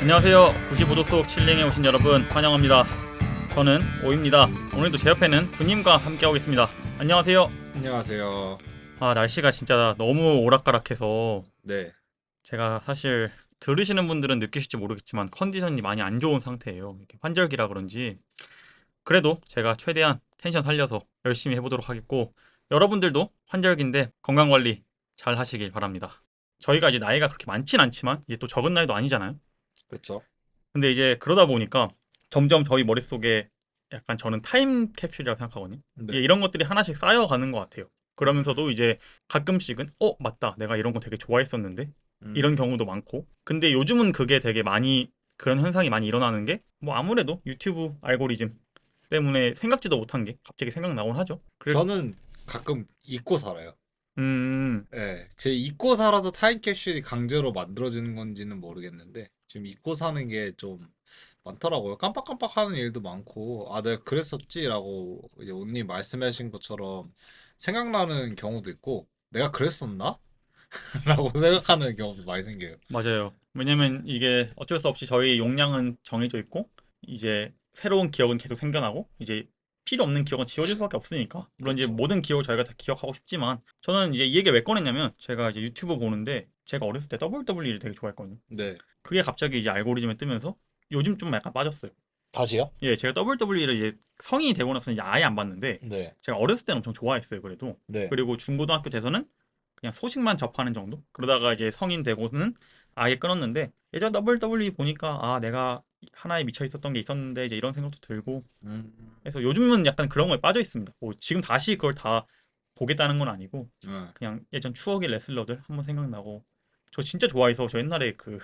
안녕하세요. 95도 속 칠링에 오신 여러분 환영합니다. 저는 오입니다. 오늘도 제 옆에는 군님과 함께하고 있습니다. 안녕하세요. 안녕하세요. 날씨가 진짜 너무 오락가락해서 네, 제가 사실 들으시는 분들은 느끼실지 모르겠지만 컨디션이 많이 안 좋은 상태예요. 이렇게 환절기라 그런지. 그래도 제가 최대한 텐션 살려서 열심히 해보도록 하겠고, 여러분들도 환절기인데 건강관리 잘 하시길 바랍니다. 저희가 이제 나이가 그렇게 많진 않지만 이제 또 적은 나이도 아니잖아요. 그렇죠. 근데 이제 그러다 보니까 점점 저희 머릿속에 약간 저는 타임 캡슐이라고 생각하거든요. 네. 이런 것들이 하나씩 쌓여가는 것 같아요. 그러면서도 이제 가끔씩은 맞다, 내가 이런 거 되게 좋아했었는데 이런 음, 경우도 많고. 근데 요즘은 그게 되게 많이, 그런 현상이 많이 일어나는 게 뭐 아무래도 유튜브 알고리즘 때문에 생각지도 못한 게 갑자기 생각나곤 하죠. 저는 가끔 잊고 살아요. 음 네, 제 잊고 살아서 타임캡슐이 강제로 만들어지는 건지는 모르겠는데 지금 잊고 사는 게 좀 많더라고요. 깜빡깜빡 하는 일도 많고 내가 그랬었지라고 이제 온님 말씀하신 것처럼 생각나는 경우도 있고 내가 그랬었나? 라고 생각하는 경우도 많이 생겨요. 맞아요. 왜냐면 이게 어쩔 수 없이 저희 용량은 정해져 있고 이제 새로운 기억은 계속 생겨나고 이제 필요 없는 기억은 지워질 수밖에 없으니까. 물론 이제 그렇죠. 모든 기억을 저희가 다 기억하고 싶지만, 저는 이제 이 얘기 왜 꺼냈냐면 제가 이제 유튜브 보는데 제가 어렸을 때 WWE를 되게 좋아했거든요. 네. 그게 갑자기 이제 알고리즘에 뜨면서 요즘 좀 약간 빠졌어요. 다시요? 예, 제가 WWE를 이제 성인이 되고 나서 이제 아예 안 봤는데 네. 제가 어렸을 때는 엄청 좋아했어요. 그래도. 네. 그리고 중고등학교 돼서는 그냥 소식만 접하는 정도? 그러다가 이제 성인 되고는 아예 끊었는데, 예전 WWE 보니까 내가 하나에 미쳐 있었던 게 있었는데 이제 이런 생각도 들고 음, 해서 요즘은 약간 그런 거에 빠져 있습니다. 뭐 지금 다시 그걸 다 보겠다는 건 아니고 네. 그냥 예전 추억의 레슬러들 한번 생각나고. 저 진짜 좋아해서 저 옛날에 그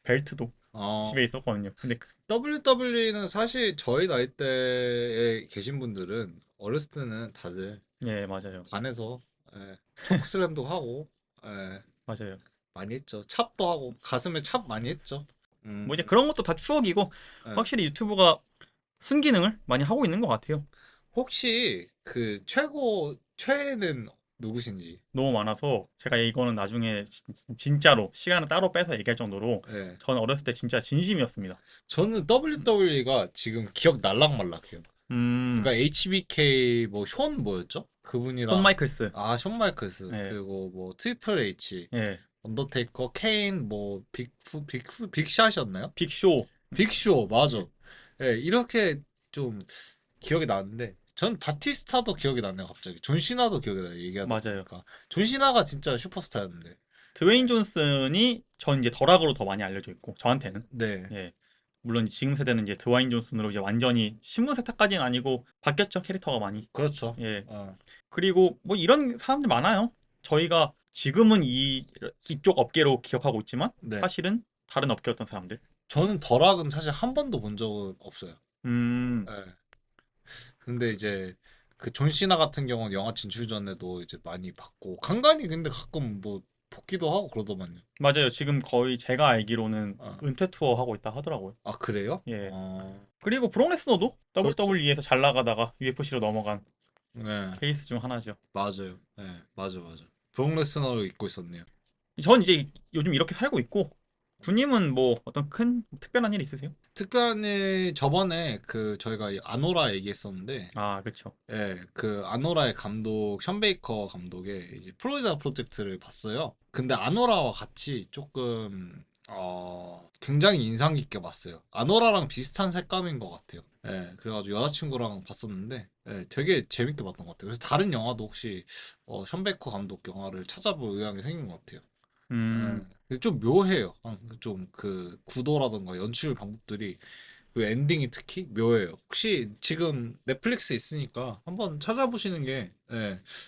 벨트도 어, 집에 있었거든요. 근데 WWE는 사실 저희 나이대에 계신 분들은 어렸을 때는 다들 예, 맞아요. 반에서 초크슬램도 하고 예, 맞아요. 많이 했죠. 찹도 하고 가슴에 찹 많이 했죠. 뭐 이제 음, 그런 것도 다 추억이고, 예. 확실히 유튜브가 순기능을 많이 하고 있는 것 같아요. 혹시 그 최고 최애는 누구신지? 너무 많아서 제가 이거는 나중에 진짜로 시간을 따로 빼서 얘기할 정도로 예. 저는 어렸을 때 진짜 진심이었습니다. 저는 WWE가 지금 기억 날락말락해요. 음, 그러니까 HBK 뭐 숀 뭐였죠? 폰 그분이랑 마이클스. 숀 마이클스 예, 그리고 뭐 트리플 H 예. 언더테이커, 케인, 뭐 빅샷이었나요? 빅쇼. 빅쇼 맞아. 예, 예, 이렇게 좀 기억이 나는데 전 바티스타도 기억이 나네요 갑자기. 존 시나도 기억이 나요 얘기하다 맞아요. 보니까. 존 시나가 진짜 슈퍼스타였는데. 드웨인 네, 존슨이 전 이제 덜악으로 더 많이 알려져 있고 저한테는. 네, 예. 물론 지금 세대는 이제 드와인 존슨으로 이제 완전히 신문 세탁까지는 아니고 바뀌었죠, 캐릭터가 많이. 그렇죠. 예. 어. 그리고 뭐 이런 사람들 많아요. 저희가 지금은 이쪽 업계로 기억하고 있지만 네, 사실은 다른 업계였던 사람들. 저는 덜악은 사실 한 번도 본 적은 없어요. 음, 예. 근데 이제 그 존 시나 같은 경우는 영화 진출 전에도 이제 많이 봤고 간간이 근데 가끔 뭐 복귀도 하고 그러더만요. 맞아요. 지금 거의 제가 알기로는 어. 은퇴 투어 하고 있다 하더라고요. 아 그래요? 예. 그리고 브록 레스너도 그렇죠. WWE에서 잘 나가다가 UFC로 넘어간 네, 케이스 중 하나죠. 맞아요. 네, 맞아. 브록 레스너를 잊고 있었네요. 전 이제 요즘 이렇게 살고 있고, 군님은 뭐 어떤 큰 특별한 일 있으세요? 특별히 저번에 그 저희가 이 아노라 얘기했었는데, 그렇죠. 그 아노라의 감독 션 베이커 감독의 이제 플로리다 프로젝트를 봤어요. 근데 아노라와 같이 조금 굉장히 인상 깊게 봤어요. 아노라랑 비슷한 색감인 것 같아요. 그래가지고 여자친구랑 봤었는데, 되게 재밌게 봤던 것 같아요. 그래서 다른 영화도 혹시 션 베이커 감독 영화를 찾아볼 의향이 생긴 것 같아요. 음, 근데 좀 묘해요. 좀 그 구도라던가 연출 방법들이 그 엔딩이 특히 묘해요. 혹시 지금 넷플릭스 있으니까 한번 찾아보시는 게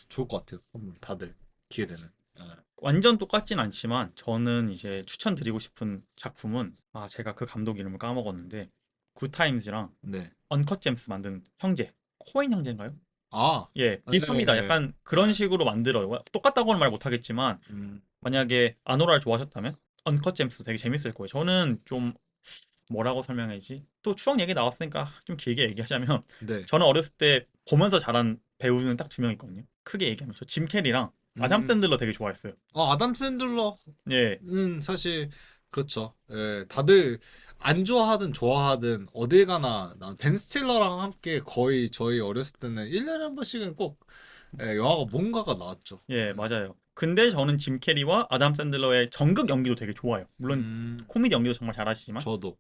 좋을 것 같아요. 다들 기회 되는. 예. 완전 똑같진 않지만 저는 이제 추천드리고 싶은 작품은, 제가 그 감독 이름을 까먹었는데 굿타임즈랑 네. 언컷 잼스 만든 형제, 코엔 형제인가요? 아, 예, 예, 비슷합니다. 예, 약간 그런 예. 식으로 만들어요. 똑같다고는 말 못하겠지만 음, 만약에 아노라를 좋아하셨다면 언컷 잼스 되게 재밌을 거예요. 저는 좀, 뭐라고 설명해야지? 또 추억 얘기 나왔으니까 좀 길게 얘기하자면 네. 저는 어렸을 때 보면서 자란 배우는 딱 두 명 있거든요. 크게 얘기하면 저 짐 캐리랑 아담 음, 샌들러 되게 좋아했어요. 아담 샌들러는 예, 사실 그렇죠. 예, 다들 안 좋아하든 좋아하든 어딜 가나 난 벤 스틸러랑 함께 거의 저희 어렸을 때는 1년에 한 번씩은 꼭 영화가 뭔가가 나왔죠. 예, 맞아요. 근데 저는 짐 캐리와 아담 샌들러의 전극 연기도 되게 좋아요. 물론 음, 코미디 연기도 정말 잘하시지만 저도.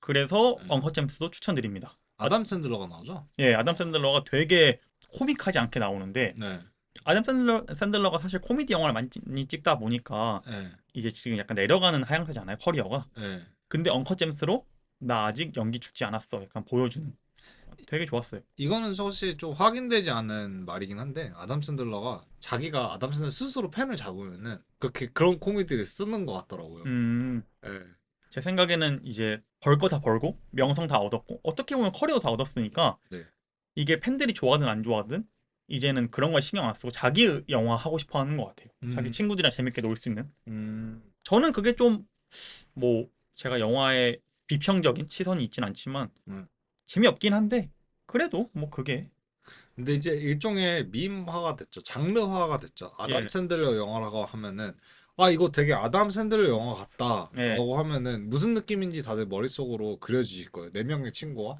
그래서 예. 언커 잼스도 추천드립니다. 아담 샌들러가 나오죠? 예, 아담 샌들러가 되게 코믹하지 않게 나오는데 네, 아담 샌들러가 사실 코미디 영화를 많이 찍다 보니까 네, 이제 지금 약간 내려가는 하향세잖아요, 커리어가. 네. 근데 언커 잼스로 나 아직 연기 죽지 않았어 약간 보여주는 되게 좋았어요. 이거는 사실 좀 확인되지 않은 말이긴 한데 아담 샌들러가 자기가 아담 샌들러 스스로 펜을 잡으면은 그렇게 그런 코미디를 쓰는 것 같더라고요. 음, 예, 제 생각에는 이제 벌 거 다 벌고 명성 다 얻었고 어떻게 보면 커리어 다 얻었으니까 네. 이게 팬들이 좋아하든 안 좋아하든 이제는 그런 걸 신경 안 쓰고 자기 영화 하고 싶어 하는 것 같아요. 자기 음, 친구들이랑 재밌게 놀 수 있는. 음. 저는 그게 좀 뭐 제가 영화에 비평적인 시선이 있진 않지만 음. 재미없긴 한데 그래도 뭐 그게 근데 이제 일종의 밈화가 됐죠. 장르화가 됐죠. 아담 예, 샌들러 영화라고 하면은 아 이거 되게 아담 샌들러 영화 예, 같다라고 하면은 무슨 느낌인지 다들 머릿속으로 그려지실 거예요. 네 명의 친구와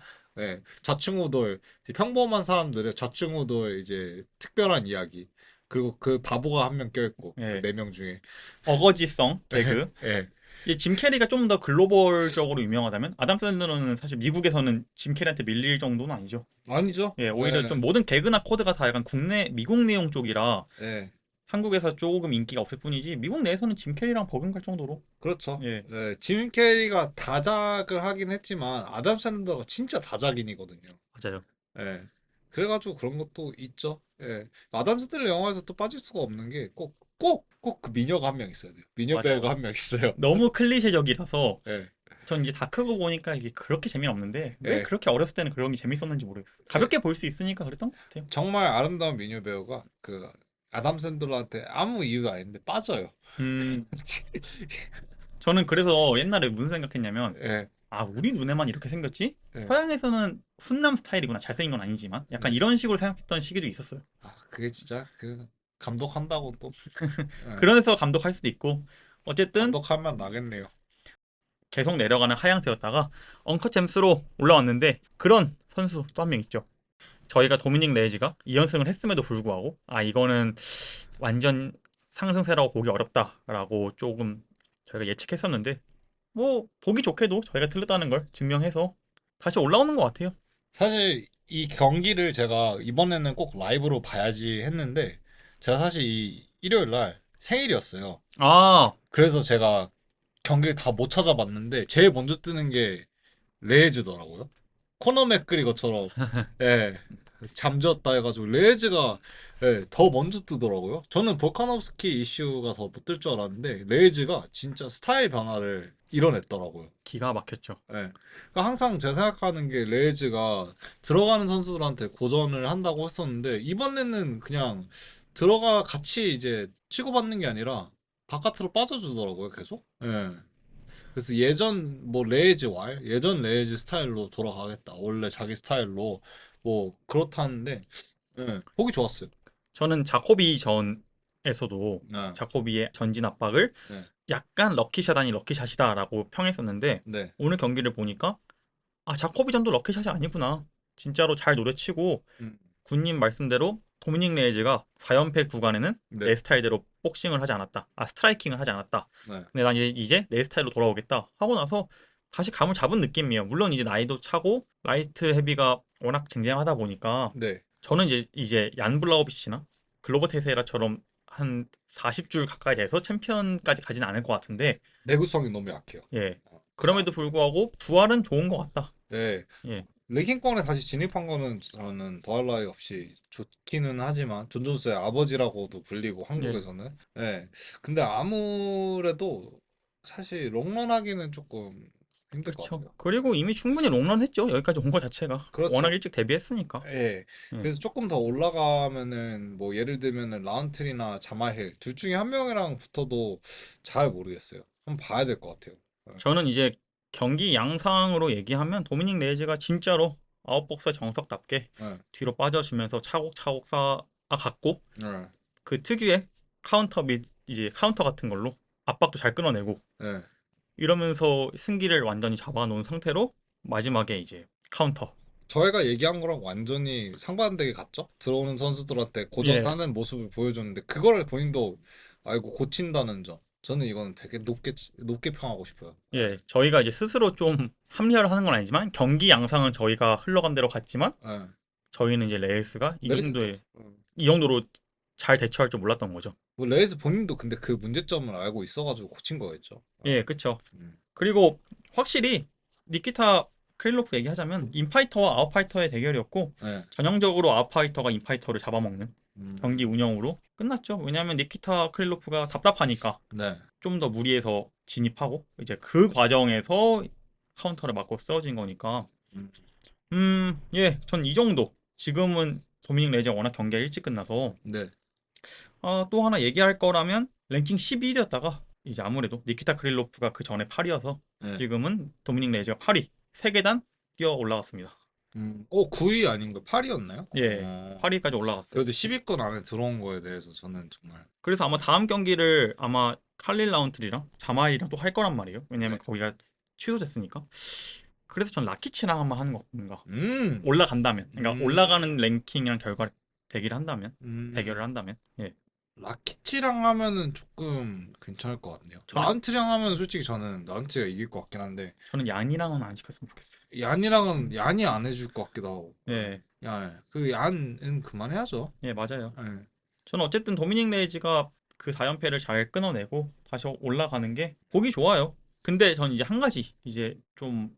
좌충우돌 이제 평범한 사람들의 좌충우돌 이제 특별한 이야기 그리고 그 바보가 한 명 껴있고 그 예. 네 명 중에 어거지성 개그. 예. 이 짐 캐리가 좀 더 글로벌적으로 유명하다면 아담 샌들러는 사실 미국에서는 짐 캐리한테 밀릴 정도는 아니죠. 아니죠? 예, 오히려 좀 예. 모든 개그나 코드가 다 약간 국내 미국 내용 쪽이라 예. 한국에서 조금 인기가 없을 뿐이지 미국 내에서는 짐 캐리랑 버금갈 정도로 그렇죠. 예, 짐 캐리가 다작을 하긴 했지만 아담 샌더가 진짜 다작인이거든요. 맞아요. 예. 그래가지고 그런 것도 있죠. 예. 아담 샌들러 영화에서 또 빠질 수가 없는 게 꼭 그 미녀가 한 명 있어야 돼요. 미녀 배우가 맞아요. 한 명 있어요. 너무 클리셰적이라서 예. 전 이제 다 크고 보니까 이게 그렇게 재미없는데 왜 예. 그렇게 어렸을 때는 그런 게 재밌었는지 모르겠어요. 예. 가볍게 볼 수 있으니까 그랬던 것 같아요. 정말 아름다운 미녀 배우가 그 아담 샌들러한테 아무 이유가 아닌데 빠져요. 음, 저는 그래서 옛날에 무슨 생각했냐면 예. 아, 우리 눈에만 이렇게 생겼지? 예. 서양에서는 훈남 스타일이구나. 잘생긴 건 아니지만 약간 네. 이런 식으로 생각했던 시기도 있었어요. 아, 그게 진짜 그 감독한다고 또 예. 그러면서 감독할 수도 있고 어쨌든 감독하면 나겠네요. 계속 내려가는 하향세였다가 엉커 잼스로 올라왔는데 그런 선수 또 한 명 있죠. 저희가 도미닉 레이지가 2연승을 했음에도 불구하고 아 이거는 완전 상승세라고 보기 어렵다라고 조금 저희가 예측했었는데 뭐 보기 좋게도 저희가 틀렸다는 걸 증명해서 다시 올라오는 것 같아요. 사실 이 경기를 제가 이번에는 꼭 라이브로 봐야지 했는데 제가 사실 이 일요일 날 생일이었어요. 아, 그래서 제가 경기를 다 못 찾아봤는데 제일 먼저 뜨는 게 레이즈더라고요. 코너 맥그리거처럼 예, 잠재웠다 해가지고 레이즈가 더 먼저 뜨더라고요. 저는 볼카nov스키 이슈가 더 못 뜰 줄 알았는데 레이즈가 진짜 스타일 변화를 이뤄냈더라고요. 기가 막혔죠. 예. 그러니까 항상 제가 생각하는 게 레이즈가 들어가는 선수들한테 고전을 한다고 했었는데 이번에는 그냥 들어가 같이 이제 치고받는 게 아니라 바깥으로 빠져주더라고요, 계속. 예. 그래서 예전 뭐 레이즈 예전 레이즈 스타일로 돌아가겠다. 원래 자기 스타일로 뭐 그렇다는데 보기 좋았어요. 저는 자코비 전에서도 네. 자코비의 전진 압박을 네. 약간 럭키샷 아니 럭키샷이다라고 평했었는데 네. 오늘 경기를 보니까 아 자코비 전도 럭키샷이 아니구나. 진짜로 잘 노려치고 음. 군님 말씀대로 도미닉 레이즈가 4연패 구간에는 내 네. 스타일대로 복싱을 하지 않았다. 아 스트라이킹을 하지 않았다. 네. 근데 난 이제 내 스타일로 돌아오겠다 하고 나서 다시 감을 잡은 느낌이에요. 물론 이제 나이도 차고 라이트 헤비가 워낙 쟁쟁하다 보니까 네. 저는 이제 얀 블라우비치나 글로버 테세라처럼 한 40줄 가까이 돼서 챔피언까지 가지는 않을 것 같은데 내구성이 너무 약해요. 예. 그래서 그럼에도 불구하고 부활은 좋은 것 같다. 네. 예. 랭킹권에 다시 진입한 거는 저는 더할 나위 없이 좋기는 하지만 존 존스의 아버지라고도 불리고 예. 한국에서는 근데 아무래도 사실 롱런 하기는 조금 힘들 것 그렇죠. 같아요. 그리고 이미 충분히 롱런 했죠. 여기까지 온 거 자체가. 워낙 그렇죠. 일찍 데뷔했으니까. 예. 예. 그래서 조금 더 올라가면은 뭐 예를 들면은 라운트리나 자마힐 둘 중에 한 명이랑 붙어도 잘 모르겠어요. 한번 봐야 될 것 같아요. 저는 이제 경기 양상으로 얘기하면 도미닉 레이즈가 진짜로 아웃복서의 정석답게 예. 뒤로 빠져주면서 차곡차곡 쌓아갔고 예. 그 특유의 카운터 및 이제 카운터 같은 걸로 압박도 잘 끊어내고 예. 이러면서 승기를 완전히 잡아놓은 상태로 마지막에 이제 카운터. 저희가 얘기한 거랑 완전히 상반되게 갔죠? 들어오는 선수들한테 예, 고전하는 모습을 보여줬는데 그거를 본인도 알고 고친다는 점. 저는 이거는 되게 높게 평하고 싶어요. 네. 예, 저희가 이제 스스로 좀 합리화를 하는 건 아니지만 경기 양상은 저희가 흘러간 대로 갔지만 네. 저희는 이제 레이스가 레이스, 이 정도로 잘 대처할 줄 몰랐던 거죠. 뭐 레이스 본인도 근데 그 문제점을 알고 있어가지고 고친 거겠죠. 예, 그쵸. 음. 그리고 확실히 니키타 크릴로프 얘기하자면 인파이터와 아웃파이터의 대결이었고 네. 전형적으로 아웃파이터가 인파이터를 잡아먹는 경기 음. 운영으로 끝났죠. 왜냐하면 니키타 크릴로프가 답답하니까 네. 좀 더 무리해서 진입하고 이제 그 과정에서 카운터를 맞고 쓰러진 거니까 음. 예, 전 이 정도. 지금은 도미닉 레이즈가 워낙 경기가 일찍 끝나서 네. 또 하나 얘기할 거라면 랭킹 12위였다가 이제 아무래도 니키타 크릴로프가 그 전에 8위여서 네. 지금은 도미닉 레이즈가 8위 3계단 뛰어 올라갔습니다. 9위 아닌가? 8위였나요? 예, 8위까지 올라갔어요. 그래도 10위권 안에 들어온 거에 대해서 저는 정말 그래서 아마 다음 경기를 아마 칼릴 라운트리랑 자마일이랑 또 할 거란 말이에요. 왜냐면 네. 거기가 취소됐으니까. 그래서 전 라키치랑 한번 하는 거 뭔가 음. 올라간다면, 그러니까 음. 올라가는 랭킹이랑 결과 대기를 한다면, 음. 대결을 한다면, 예, 라키치랑 하면은 조금 괜찮을 것 같네요. 저는 라운트랑 하면 솔직히 저는 라운트가 이길 것 같긴 한데 저는 얀이랑은 안 시켰으면 좋겠어요. 얀이랑은 얀이 안 해줄 것 같기도 하고. 예, 야, 그 얀은 그만해야죠. 예, 맞아요. 예. 저는 어쨌든 도미닉 레이즈가 그 4연패를 잘 끊어내고 다시 올라가는 게 보기 좋아요. 근데 전 이제 한 가지 이제 좀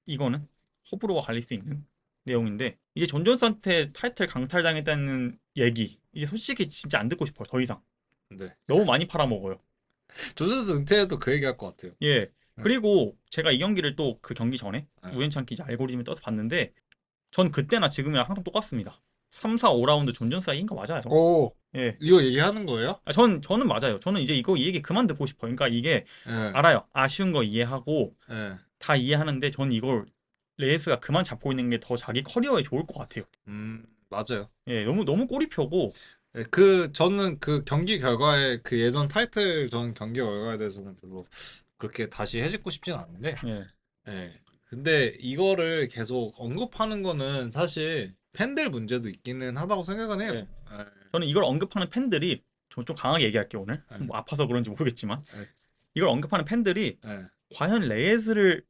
이거는 호불호가 갈릴 수 있는 내용인데 이제 존 존슨한테 타이틀 강탈당했다는 얘기 이제 솔직히 진짜 안 듣고 싶어요. 더 이상 네. 너무 많이 팔아먹어요. 조선스 은퇴해도 그 얘기 할 것 같아요. 예. 네. 그리고 제가 이 경기를 또 그 경기 전에 네. 우연찮게 이제 알고리즘에 떠서 봤는데 전 그때나 지금이랑 항상 똑같습니다. 3, 4, 5라운드 존 존스가 이긴 거 맞아요. 오, 예. 이거 얘기하는 거예요? 저는 맞아요. 저는 이제 이거 이 얘기 그만 듣고 싶어요. 그러니까 이게 예. 알아요. 아쉬운 거 이해하고 예. 다 이해하는데 저는 이걸 레이스가 그만 잡고 있는 게 더 자기 커리어에 좋을 것 같아요. 맞아요. 예, 너무 꼬리표고 예, 저는 그 경기 결과에 그 예전 타이틀 전 경기 결과에 대해서는 별로 그렇게 다시 해집고 싶진 않은데 예, 예. 근데 이거를 계속 언급하는 거는 사실 팬들 문제도 있기는 하다고 생각은 해요. 예. 예. 저는 이걸 언급하는 팬들이 좀 강하게 얘기할게요 오늘. 예. 뭐 아파서 그런지 모르겠지만 예. 이걸 언급하는 팬들이 예. 과연 레이즈를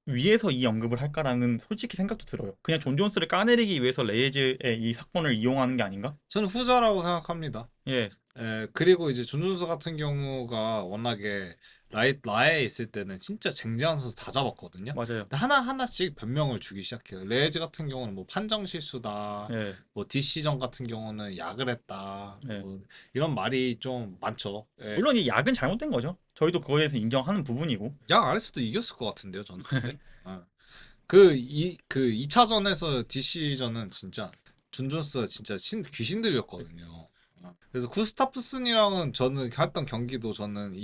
위해서 이 언급을 할까라는 솔직히 생각도 들어요. 그냥 존 존스를 까내리기 위해서 레이즈의 이 사건을 이용하는 게 아닌가? 저는 후자라고 생각합니다. 예, 예, 그리고 이제 존존스 같은 경우가 워낙에 라에 있을 때는 진짜 쟁쟁한 선수 다 잡았거든요. 맞아요. 근데 하나하나씩 변명을 주기 시작해요. 레이즈 같은 경우는 뭐 판정 실수다, 예, 뭐 디시전 같은 경우는 약을 했다, 예. 뭐 이런 말이 좀 많죠. 예. 물론 이 약은 잘못된 거죠. 저희도 그거에 대해서 인정하는 부분이고. 약 안 했어도 이겼을 것 같은데요, 저는 근데. 예. 그 2차전에서 디시전은 진짜 존존스가 진짜 귀신 들렸거든요. 그래서 구스타프슨이랑은 저는 했던 경기도 저는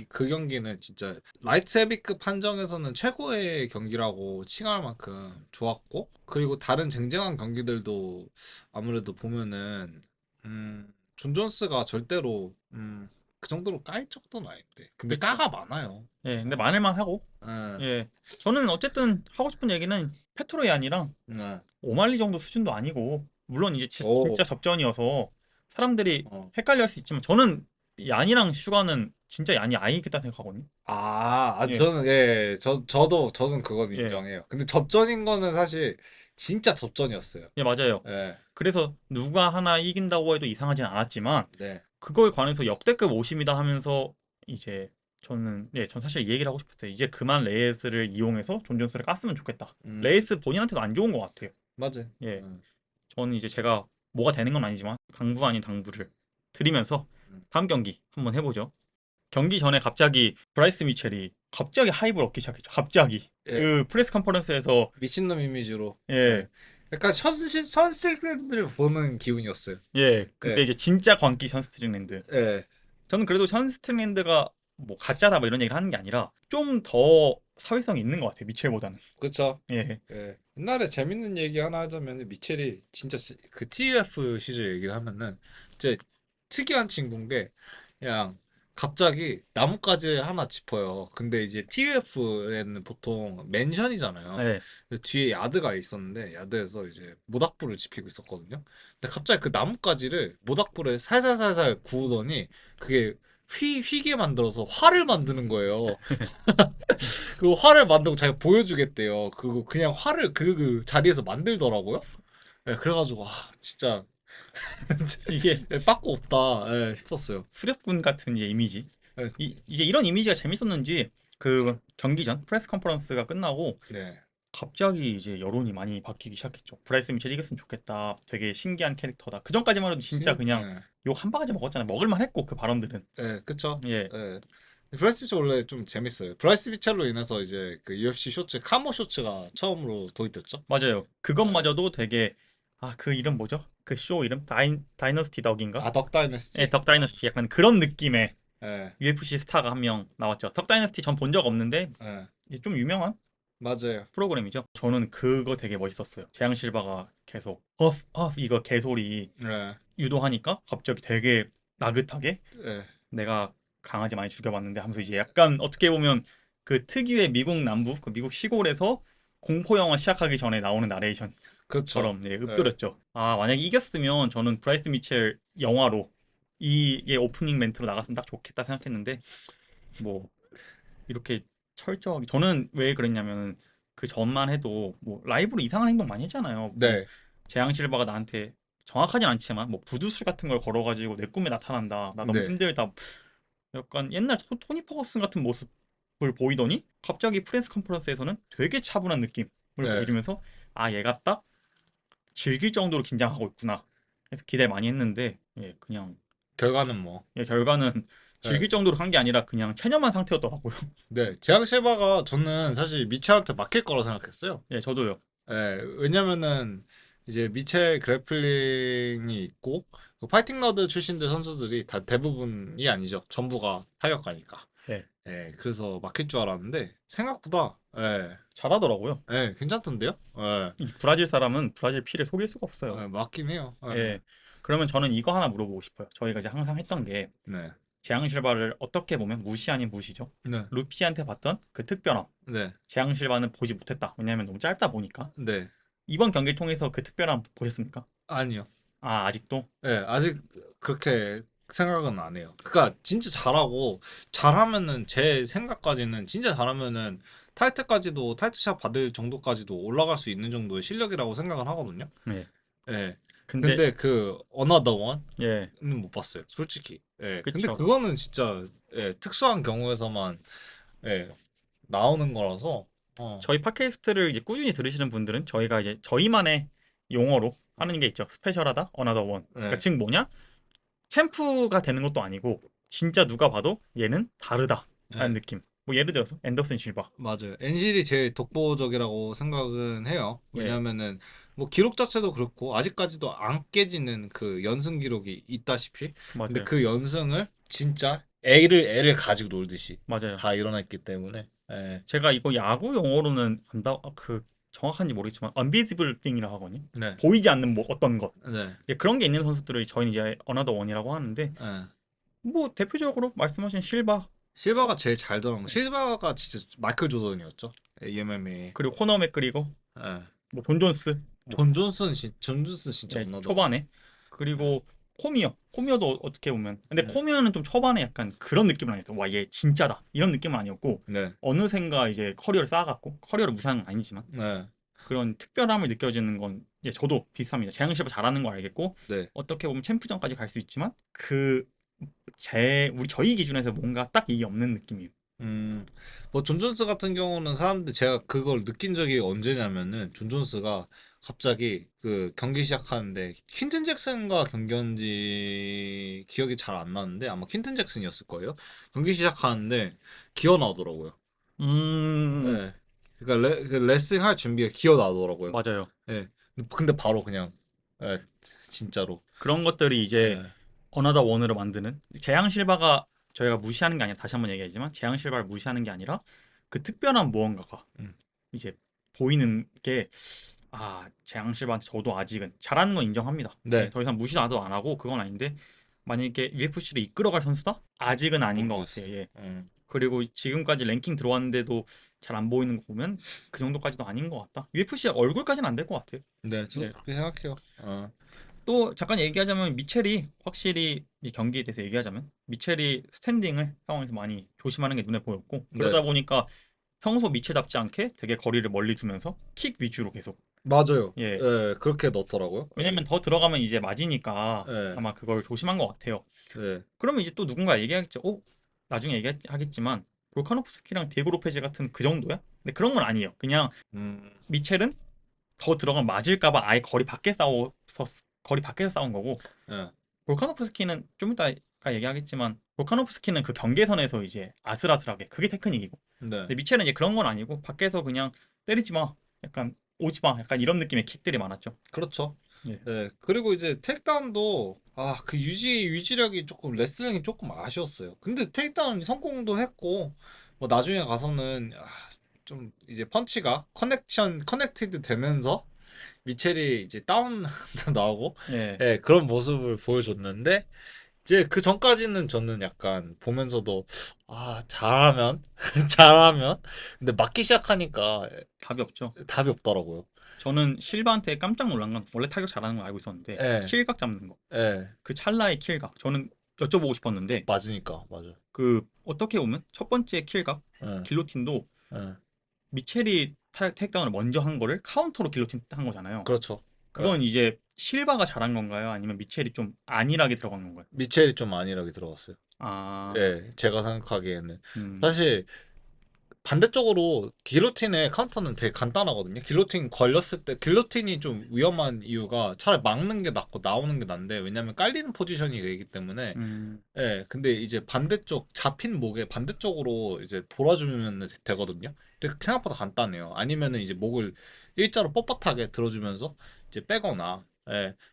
그 경기는 진짜 라이트 헤비급 판정에서는 최고의 경기라고 칭할 만큼 좋았고 그리고 다른 쟁쟁한 경기들도 아무래도 보면은 존 존스가 절대로 그 정도로 깔 정도는 아닌데 근데 그쵸. 까가 많아요. 예, 근데 많을만 하고. 예. 예, 저는 어쨌든 하고 싶은 얘기는 페트로이안이랑 네. 오말리 정도 수준도 아니고, 물론 이제 오. 진짜 접전이어서 사람들이 어. 헷갈려 할 수 있지만, 저는 얀이랑 슈가는 진짜 얀이 아니겠다 생각하거든요. 예, 저는 예, 저는 그건 예, 인정해요. 근데 접전인 거는 사실 진짜 접전이었어요. 예, 맞아요. 예, 그래서 누가 하나 이긴다고 해도 이상하진 않았지만, 네. 그거에 관해서 역대급 오심이다 하면서 이제 전 사실 이 얘기를 하고 싶었어요. 이제 그만 레이스를 이용해서 존 존스를 깠으면 좋겠다. 음, 레이스 본인한테도 안 좋은 것 같아요. 맞아요. 예, 음, 저는 이제 제가 뭐가 되는 건 아니지만 당부 아닌 당부를 드리면서 음. 다음 경기 한번 해보죠. 경기 전에 갑자기 브라이스 미첼이 갑자기 하이브를 얻기 시작했죠. 갑자기 예, 그 프레스 컨퍼런스에서 미친놈 이미지로. 예, 예. 약간 선실들을 보는 기분이었어요. 예. 근데 예, 이제 진짜 광기 션 스트링랜드. 예, 저는 그래도 션 스트링랜드가 뭐 가짜다 뭐 이런 얘기를 하는 게 아니라 좀 더 사회성이 있는 것 같아요. 미첼보다는. 그쵸. 예, 예. 옛날에 재밌는 얘기 하나 하자면 미첼이 진짜 그 TUF 시절 얘기를 하면은 진짜 특이한 친구인 게 그냥 갑자기 나뭇가지 하나 짚어요. 근데 이제 TUF에는 보통 맨션이잖아요. 네. 근데 뒤에 야드가 있었는데 야드에서 이제 모닥불을 지피고 있었거든요. 근데 갑자기 그 나뭇가지를 모닥불에 살살살살 구우더니 그게 휘게 만들어서 활을 만드는 거예요. 그 활을 만들고 자기가 보여주겠대요. 그거 그냥 활을 그 자리에서 만들더라고요. 예, 그래가지고 진짜 이게 빠꾸 없다 싶었어요. 수렵군 같은 이제 이미지. 예, 이제 이런 이미지가 재밌었는지 그 경기 전 프레스 컨퍼런스가 끝나고 네. 갑자기 이제 여론이 많이 바뀌기 시작했죠. 브라이스 미첼 이겼으면 좋겠다. 되게 신기한 캐릭터다. 그 전까지만 해도 진짜 그냥 예. 욕 한 바가지 먹었잖아요. 먹을만 했고 그 발언들은. 예, 그쵸. 예. 예. 브라이스 비첼 원래 좀 재밌어요. 브라이스 비첼로 인해서 이제 그 UFC 쇼츠 카모 쇼츠가 처음으로 도입됐죠. 맞아요. 예. 그것마저도 되게 그 이름 뭐죠? 그 쇼 이름 다이너스티 덕인가? 덕 예, 다이너스티. 덕 다이너스티 약간 그런 느낌의 예. UFC 스타가 한 명 나왔죠. 덕 다이너스티 전 본 적 없는데 예. 이게 좀 유명한 맞아요. 프로그램이죠. 저는 그거 되게 멋있었어요. 재앙 실바가 계속 허프 이거 개소리 예. 유도하니까 갑자기 되게 나긋하게 예. 내가 강아지 많이 죽여봤는데 하면서 이제 약간 어떻게 보면 그 특유의 미국 남부, 그 미국 시골에서 공포 영화 시작하기 전에 나오는 나레이션처럼 그쵸. 네, 예. 읊조렸죠. 만약에 이겼으면 저는 브라이스 미첼 영화로 이게 오프닝 멘트로 나갔으면 딱 좋겠다 생각했는데 뭐 이렇게 철저하게 저는 왜 그랬냐면 그 전만 해도 뭐 라이브로 이상한 행동 많이 했잖아요. 뭐 네. 재앙 실바가 나한테 정확하진 않지만 뭐 부두술 같은 걸 걸어가지고 내 꿈에 나타난다. 나 너무 네. 힘들다. 약간 옛날 토니 퍼거슨 같은 모습을 보이더니 갑자기 프레스 컨퍼런스에서는 되게 차분한 느낌을 네. 보여주면서 얘가 딱 즐길 정도로 긴장하고 있구나. 그래서 기대를 많이 했는데 그냥 결과는 뭐. 결과는 예. 즐길 정도로 한 게 아니라 그냥 체념한 상태였더라고요. 네. 재앙 실바가 저는 사실 미첼한테 맡길 거라 생각했어요. 예, 저도요. 예, 왜냐면은 이제 미첼 그래플링이 있고 그 파이팅 너드 출신들 선수들이 다 대부분이 아니죠. 전부가 타격가니까. 예, 그래서 막힐 줄 알았는데 생각보다 잘하더라고요. 괜찮던데요? 이 브라질 사람은 브라질 피를 속일 수가 없어요. 맞긴 해요. 예. 그러면 저는 이거 하나 물어보고 싶어요. 저희가 이제 항상 했던 게 네, 재앙 실바를 어떻게 보면 무시 아닌 무시죠. 네, 루피한테 봤던 그 특별함. 네, 재앙 실바는 보지 못했다. 왜냐하면 너무 짧다 보니까. 네. 이번 경기를 통해서 그 특별함 보셨습니까? 아니요. 아직도? 아직 그렇게 생각은 안 해요. 그러니까 진짜 잘하고 잘하면은 제 생각까지는 진짜 잘하면은 타이틀샷 받을 정도까지도 올라갈 수 있는 정도의 실력이라고 생각을 하거든요. 네. 예. 근데 근데 그 Another 예, One은 못 봤어요. 솔직히. 근데 그쵸. 그거는 진짜 특수한 경우에서만 예, 나오는 거라서 저희 팟캐스트를 이제 꾸준히 들으시는 분들은 저희가 이제 저희만의 용어로 하는 게 있죠. 스페셜하다, 어나더 원. 그러니까 예, 즉 뭐냐? 챔프가 되는 것도 아니고 진짜 누가 봐도 얘는 다르다라는 예. 느낌. 뭐 예를 들어서 앤더슨 실바. 맞아요. 엔실이 제일 독보적이라고 생각은 해요. 예, 왜냐면은 뭐 기록 자체도 그렇고 아직까지도 안 깨지는 그 연승 기록이 있다시피. 근데 맞아요. 그 연승을 진짜 애를 가지고 놀듯이 맞아요. 다 일어났기 때문에. 예. 제가 이거 야구 용어로는 그 정확한지 모르겠지만 unvisible thing이라고 하거든요. 네. 보이지 않는 뭐 어떤 것. 네. 이제 그런 게 있는 선수들을 저희는 이제 어나더 원이라고 하는데 예. 뭐 대표적으로 말씀하신 실바 실바가 제일 잘 들어간 거. 실바가 진짜 마이클 조던이었죠. MMA. 그리고 코너 맥그리거 예. 뭐 존 존스 뭐, 존 존슨 진짜 예, 언나더. 초반에 그리고 코미어도 어떻게 보면 근데 코미어는 좀 초반에 약간 그런 느낌은 아니었어. 와 얘 진짜다 이런 느낌은 아니었고 네. 어느샌가 이제 커리어를 쌓아갔고 커리어를 무시하는 건 아니지만 네. 그런 특별함을 느껴지는 건 저도 비슷합니다. 재앙 실버 잘하는 거 알겠고 네. 어떻게 보면 챔프전까지 갈 수 있지만 저희 기준에서 뭔가 딱 이게 없는 느낌이에요. 음, 뭐 존 존스 같은 경우는 사람들 제가 그걸 느낀 적이 언제냐면은 존 존스가 갑자기 그 경기 시작하는데 퀸튼 잭슨과 경기인지 기억이 잘 안 나는데 아마 퀸튼 잭슨이었을 거예요. 경기 시작하는데 기어 나오더라고요. 음, 예. 그러니까 그 레슬링 할 준비가 기어 나오더라고요. 맞아요. 예. 근데 바로 그냥 예, 진짜로. 그런 것들이 이제 예. 어나더 원으로 만드는 재앙 실바가 저희가 무시하는 게 아니라 다시 한번 얘기하지만 재앙 실바를 무시하는 게 아니라 그 특별한 무언가가 음. 이제 보이는 게 재앙 실바한테 저도 아직은 잘하는 건 인정합니다. 네. 더 이상 무시도 안 하고 그건 아닌데 만약에 UFC를 이끌어갈 선수다? 아직은 아닌 것 모르겠어. 같아요. 예. 음. 그리고 지금까지 랭킹 들어왔는데도 잘 안 보이는 거 보면 그 정도까지도 아닌 것 같다. UFC 얼굴까지는 안 될 것 같아요. 네, 저도 예. 그렇게 생각해요. 또 잠깐 얘기하자면 미첼이 확실히 이 경기에 대해서 얘기하자면 미첼이 스탠딩을 상황에서 많이 조심하는 게 눈에 보였고 네, 그러다 보니까 평소 미첼답지 않게 되게 거리를 멀리 두면서 킥 위주로 계속 맞아요. 예 예, 그렇게 넣더라고요. 왜냐면 더 들어가면 이제 맞으니까 예, 아마 그걸 조심한 것 같아요. 예, 그러면 이제 또 누군가 얘기하겠죠. 나중에 얘기하겠지만 볼카노프스키랑 디에고 로페즈 같은 그 정도야? 근데 그런 건 아니에요. 그냥 음, 미첼은 더 들어가면 맞을까봐 아예 거리 밖에서 싸운 거고 예, 볼카노프스키는 좀 이따가 얘기하겠지만 볼카노프스키는 그 경계선에서 이제 아슬아슬하게 그게 테크닉이고 네, 근데 미첼은 이제 그런 건 아니고 밖에서 그냥 때리지 마 약간 오지 마 약간 이런 느낌의 킥들이 많았죠. 그렇죠. 예. 예, 그리고 이제 테이크다운도 그 유지력이 조금 레슬링이 조금 아쉬웠어요. 근데 테이크다운 성공도 했고 뭐 나중에 가서는 좀 이제 펀치가 커넥티드 되면서 미첼이 이제 다운 나오고 예. 예, 그런 모습을 보여줬는데 이제 그 전까지는 저는 약간 보면서도 잘하면 잘하면 근데 맞기 시작하니까 답이 없죠. 답이 없더라고요. 저는 실바한테 깜짝 놀란 건 원래 타격 잘하는 거 알고 있었는데 예, 킬각 잡는 거. 예, 그 찰나의 킬각. 저는 여쭤보고 싶었는데 맞으니까 맞아. 그 어떻게 보면 첫 번째 킬각 예, 길로틴도 예, 미첼이 택다운을 먼저 한 거를 카운터로 길로틴 한 거잖아요. 그렇죠. 예. 그건 이제 실바가 잘한 건가요? 아니면 미첼이 좀 안일하게 들어간 건가요? 미첼이 좀 안일하게 들어갔어요. 아, 예, 제가 생각하기에는 음, 사실 반대쪽으로 길로틴의 카운터는 되게 간단하거든요. 길로틴 걸렸을 때 길로틴이 좀 위험한 이유가 차라리 막는 게 낫고 나오는 게 난데 왜냐면 깔리는 포지션이 되기 때문에 음, 예, 근데 이제 반대쪽 잡힌 목에 반대쪽으로 이제 돌아주면 되거든요. 근데 생각보다 간단해요. 아니면은 이제 목을 일자로 뻣뻣하게 들어주면서 이제 빼거나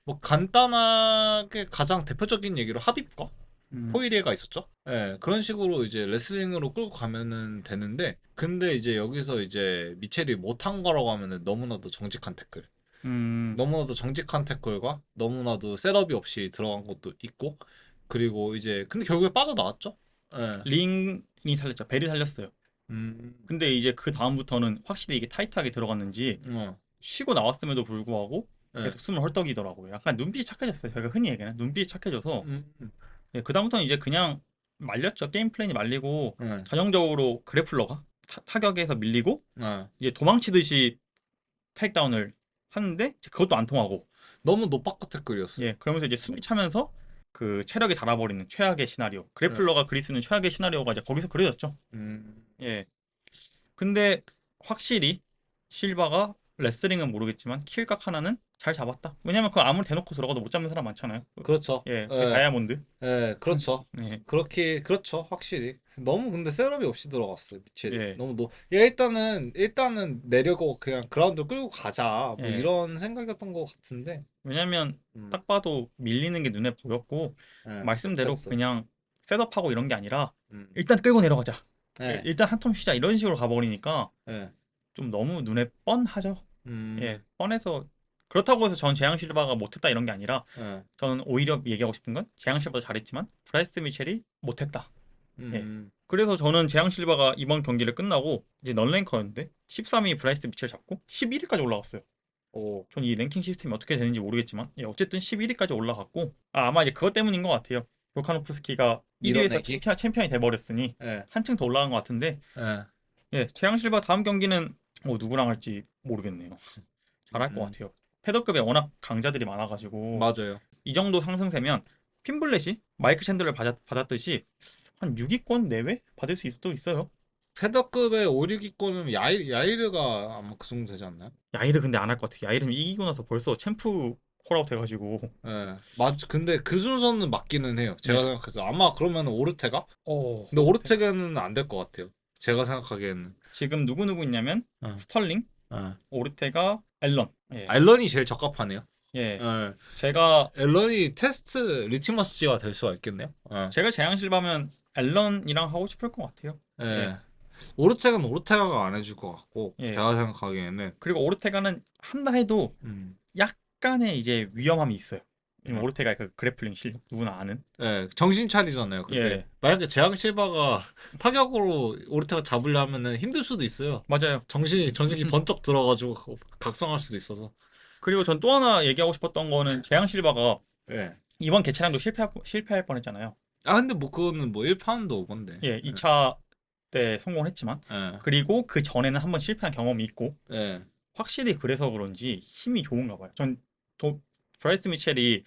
뭐 간단하게 가장 대표적인 얘기로 합입과 음, 포이리에가 있었죠. 예, 그런 식으로 이제 레슬링으로 끌고 가면은 되는데, 근데 이제 여기서 이제 미첼이 못한 거라고 하면은 너무나도 정직한 태클. 음. 너무나도 정직한 태클과 너무나도 셋업이 없이 들어간 것도 있고, 그리고 이제, 근데 결국에 빠져나왔죠? 예. 링이 살렸죠. 벨이 살렸어요. 음, 근데 이제 그 다음부터는 확실히 이게 타이트하게 들어갔는지 어, 쉬고 나왔음에도 불구하고 예. 계속 숨을 헐떡이더라고요. 약간 눈빛이 착해졌어요. 저희가 흔히 얘기하는 눈빛이 착해져서 음, 예, 그 다음부터는 이제 그냥 말렸죠. 게임 플랜이 말리고 예. 전형적으로 그래플러가 타격에서 밀리고 예. 이제 도망치듯이 테이크다운을 하는데 이제 그것도 안 통하고 너무 노빠꾸 태클이었어요. 예 그러면서 이제 숨이 차면서 그 체력이 닳아버리는 최악의 시나리오 예. 그래플러가 그리 쓰는 최악의 시나리오가 이제 거기서 그려졌죠. 음, 예 근데 확실히 실바가 레슬링은 모르겠지만 킬각 하나는 잘 잡았다. 왜냐면 그거 아무리 대놓고 들어가도 못 잡는 사람 많잖아요. 그렇죠. 예 그게 예. 다이아몬드. 예, 그렇죠. 예, 그렇게 그렇죠. 확실히. 너무 근데 셋업이 없이 들어갔어요. 미첼이. 예, 너무 야, 일단은 내려고 그냥 그라운드 끌고 가자. 뭐 예. 이런 생각이었던 것 같은데. 왜냐면 음. 딱 봐도 밀리는 게 눈에 보였고 예, 말씀대로 급했어요. 그냥 셋업하고 이런 게 아니라 음. 일단 끌고 내려가자. 예. 일단 한 텀 쉬자 이런 식으로 가버리니까 예. 좀 너무 눈에 뻔하죠. 예, 음. 뻔해서 그렇다고 해서 전 재앙 실바가 못했다 이런 게 아니라 예. 저는 오히려 얘기하고 싶은 건 재앙 실바도 잘했지만 브라이스 미첼이 못했다. 예. 음. 그래서 저는 재앙 실바가 이번 경기를 끝나고 이제 넌랭커였는데 13위 브라이스 미첼 잡고 11위까지 올라갔어요. 오. 전 이 랭킹 시스템이 어떻게 되는지 모르겠지만 예, 어쨌든 11위까지 올라갔고 아마 이제 그것 때문인 것 같아요. 볼카노프스키가 1위에서 밀어내기? 챔피언이 돼버렸으니 예. 한층 더 올라간 것 같은데 예. 예, 재앙 실바 다음 경기는 누구랑 할지 모르겠네요. 잘할 것 음. 같아요. 패더급에 워낙 강자들이 많아가지고 맞아요. 이 정도 상승세면 핀블렛이 마이크 챈들을 받았듯이 한 6위권 내외 받을 수도 있어요. 패더급의 5, 6위권은 야이르가 아마 그 정도 되지 않나요? 야이르 근데 안 할 것 같아요. 야이르는 이기고 나서 벌써 챔프 콜아웃 해가지고 예. 근데 그 순서는 맞기는 해요. 제가 예. 생각해서 아마 그러면 오르테가? 근데 오르테. 오르테가는 안 될 것 같아요. 제가 생각하기에는. 지금 누구 있냐면 어, 스털링, 어. 오르테가, 앨런. 예. 앨런이 제일 적합하네요. 예. 예. 제가 앨런이 테스트 리치머스지가 될 수가 있겠네요. 제가 재앙 실바면 앨런이랑 하고 싶을 것 같아요. 예. 예. 오르테가는 오르테가가 안 해줄 것 같고 예. 제가 생각하기에는 그리고 오르테가는 한다 해도 음, 약간의 이제 위험함이 있어요. 오르테가의 그 그래플링 실력 누구나 아는. 예, 정신 차리잖아요. 근데 예, 만약에 재앙 실바가 타격으로 오르테가 잡으려면은 힘들 수도 있어요. 맞아요. 정신이 번쩍 들어가지고 각성할 수도 있어서. 그리고 전 또 하나 얘기하고 싶었던 거는 재앙 실바가 예. 이번 개최량도 실패할 뻔했잖아요. 아 근데 뭐 그거는 뭐 1파운드 오건데. 예, 2차 때 성공을 했지만 예. 그리고 그 전에는 한번 실패한 경험이 있고 예. 확실히 그래서 그런지 힘이 좋은가 봐요. 전 브라이스 미첼이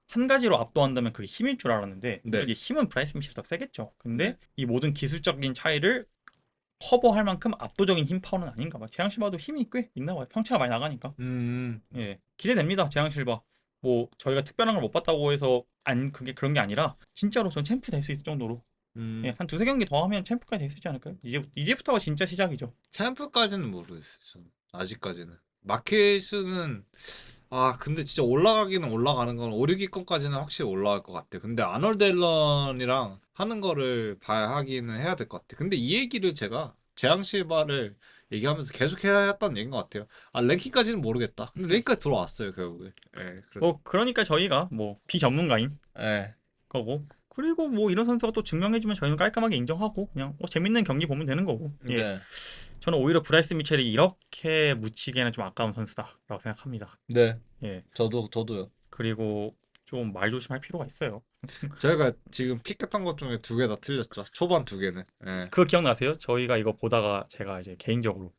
한 가지로 압도한다면 그게 힘일 줄 알았는데 네. 물론 이제 힘은 브라이스 미첼이 더 세겠죠. 근데 네. 이 모든 기술적인 차이를 커버할 만큼 압도적인 힘 파워는 아닌가 봐. 재앙 실바도 힘이 꽤 있나 봐요. 평차가 많이 나가니까. 예, 기대됩니다. 재앙 실바. 뭐 저희가 특별한 걸 못 봤다고 해서 안 그게 그런 게 아니라 진짜로 전 챔프 될 수 있을 정도로 예, 한 두세 경기 더 하면 챔프까지 될 수 있지 않을까요? 이제부터가 진짜 시작이죠. 챔프까지는 모르겠어요. 저는. 아직까지는. 마켓은 근데 진짜 올라가기는 올라가는 건 5, 6위권까지는 확실히 올라갈 것 같아. 근데 아놀드 앨런이랑 하는 거를 봐야 하기는 해야 될 것 같아. 근데 이 얘기를 제가 재앙 실바를 얘기하면서 계속 해야 했던 얘기인 것 같아요. 랭킹까지는 모르겠다. 근데 랭킹까지 들어왔어요, 결국에. 예, 그래서. 뭐 그러니까 저희가 뭐 비전문가인 예, 거고 그리고 뭐 이런 선수가 또 증명해주면 저희는 깔끔하게 인정하고 그냥 재밌는 경기 보면 되는 거고 예, 네. 저는 오히려 브라이스 미첼이 이렇게 묻히기에는 좀 아까운 선수다라고 생각합니다. 네. 예, 저도요. 그리고 좀 말 조심할 필요가 있어요. 저희가 지금 픽했던 것 중에 두 개 다 틀렸죠. 초반 두 개는. 예, 그거 기억나세요? 저희가 이거 보다가 제가 이제 개인적으로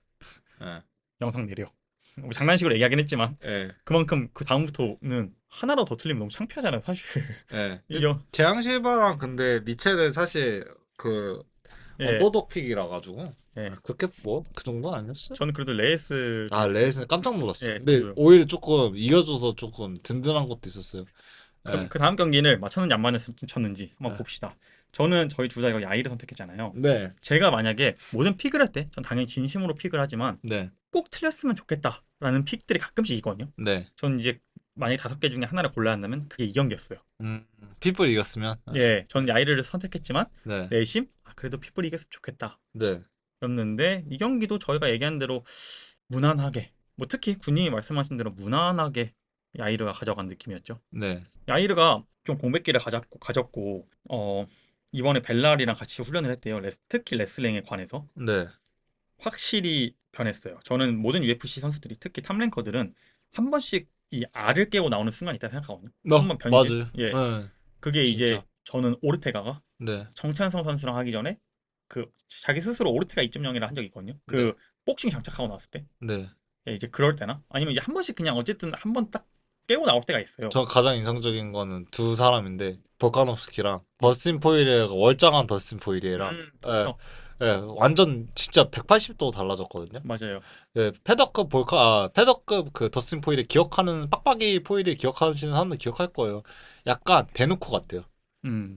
예, 영상 내려 뭐 장난식으로 얘기하긴 했지만 예, 그만큼 그 다음부터는 하나라도 더 틀리면 너무 창피하잖아요, 사실. 예. 이죠? 재앙 실바랑 근데 미첼은 사실 그 예, 언더독 픽이라 가지고 예. 그렇게 뭐 그 정도는 아니었어요. 저는 그래도 레이스 레이스는 깜짝 놀랐어요. 예, 근데 저도요. 오히려 조금 이겨줘서 조금 든든한 것도 있었어요. 그럼 예. 그 다음 경기를 맞췄는지 안 맞췄는지 한번 네. 봅시다. 저는 저희 둘 다 이거 야이를 선택했잖아요. 네. 제가 만약에 모든 픽을 할 때 전 당연히 진심으로 픽을 하지만 네. 꼭 틀렸으면 좋겠다라는 픽들이 가끔씩 있거든요. 네. 전 이제 만약에 5개 중에 하나를 골라야 한다면 그게 이 경기였어요. 피플 이겼으면. 예, 전 야이를 선택했지만 네. 내심 그래도 pitbull 이겼으면 좋겠다. 네. 였는데 이 경기도 저희가 얘기한 대로 무난하게 뭐 특히 군님이 말씀하신 대로 무난하게 야이르가 가져간 느낌이었죠. 네. 야이르가 좀 공백기를 가졌고 이번에 벨랄이랑 같이 훈련을 했대요. 특히 레슬링에 관해서 네. 확실히 변했어요. 저는 모든 UFC 선수들이 특히 탑랭커들은 한 번씩 이 알을 깨고 나오는 순간이 있다 생각하거든요. 한 번 변신. 맞아요. 예. 네. 그게 이제 진짜. 저는 오르테가가 네. 정찬성 선수랑 하기 전에 그 자기 스스로 오르테가 2.0이라 한 적이 있거든요. 그 복싱 장착하고 나왔을 때. 네. 예, 이제 그럴 때나 아니면 이제 한 번씩 그냥 어쨌든 한 번 딱 깨고 나올 때가 있어요. 저 가장 인상적인 거는 두 사람인데 볼카nov스키랑 더스틴 포일이가 월장한 더스틴 포일이랑 예, 그렇죠. 예, 완전 진짜 180도 달라졌거든요. 맞아요. 예, 패더급 그 더스틴 포일을 기억하는 빡빡이 포일을 기억하시는 사람들 기억할 거예요. 약간 대놓고 같아요.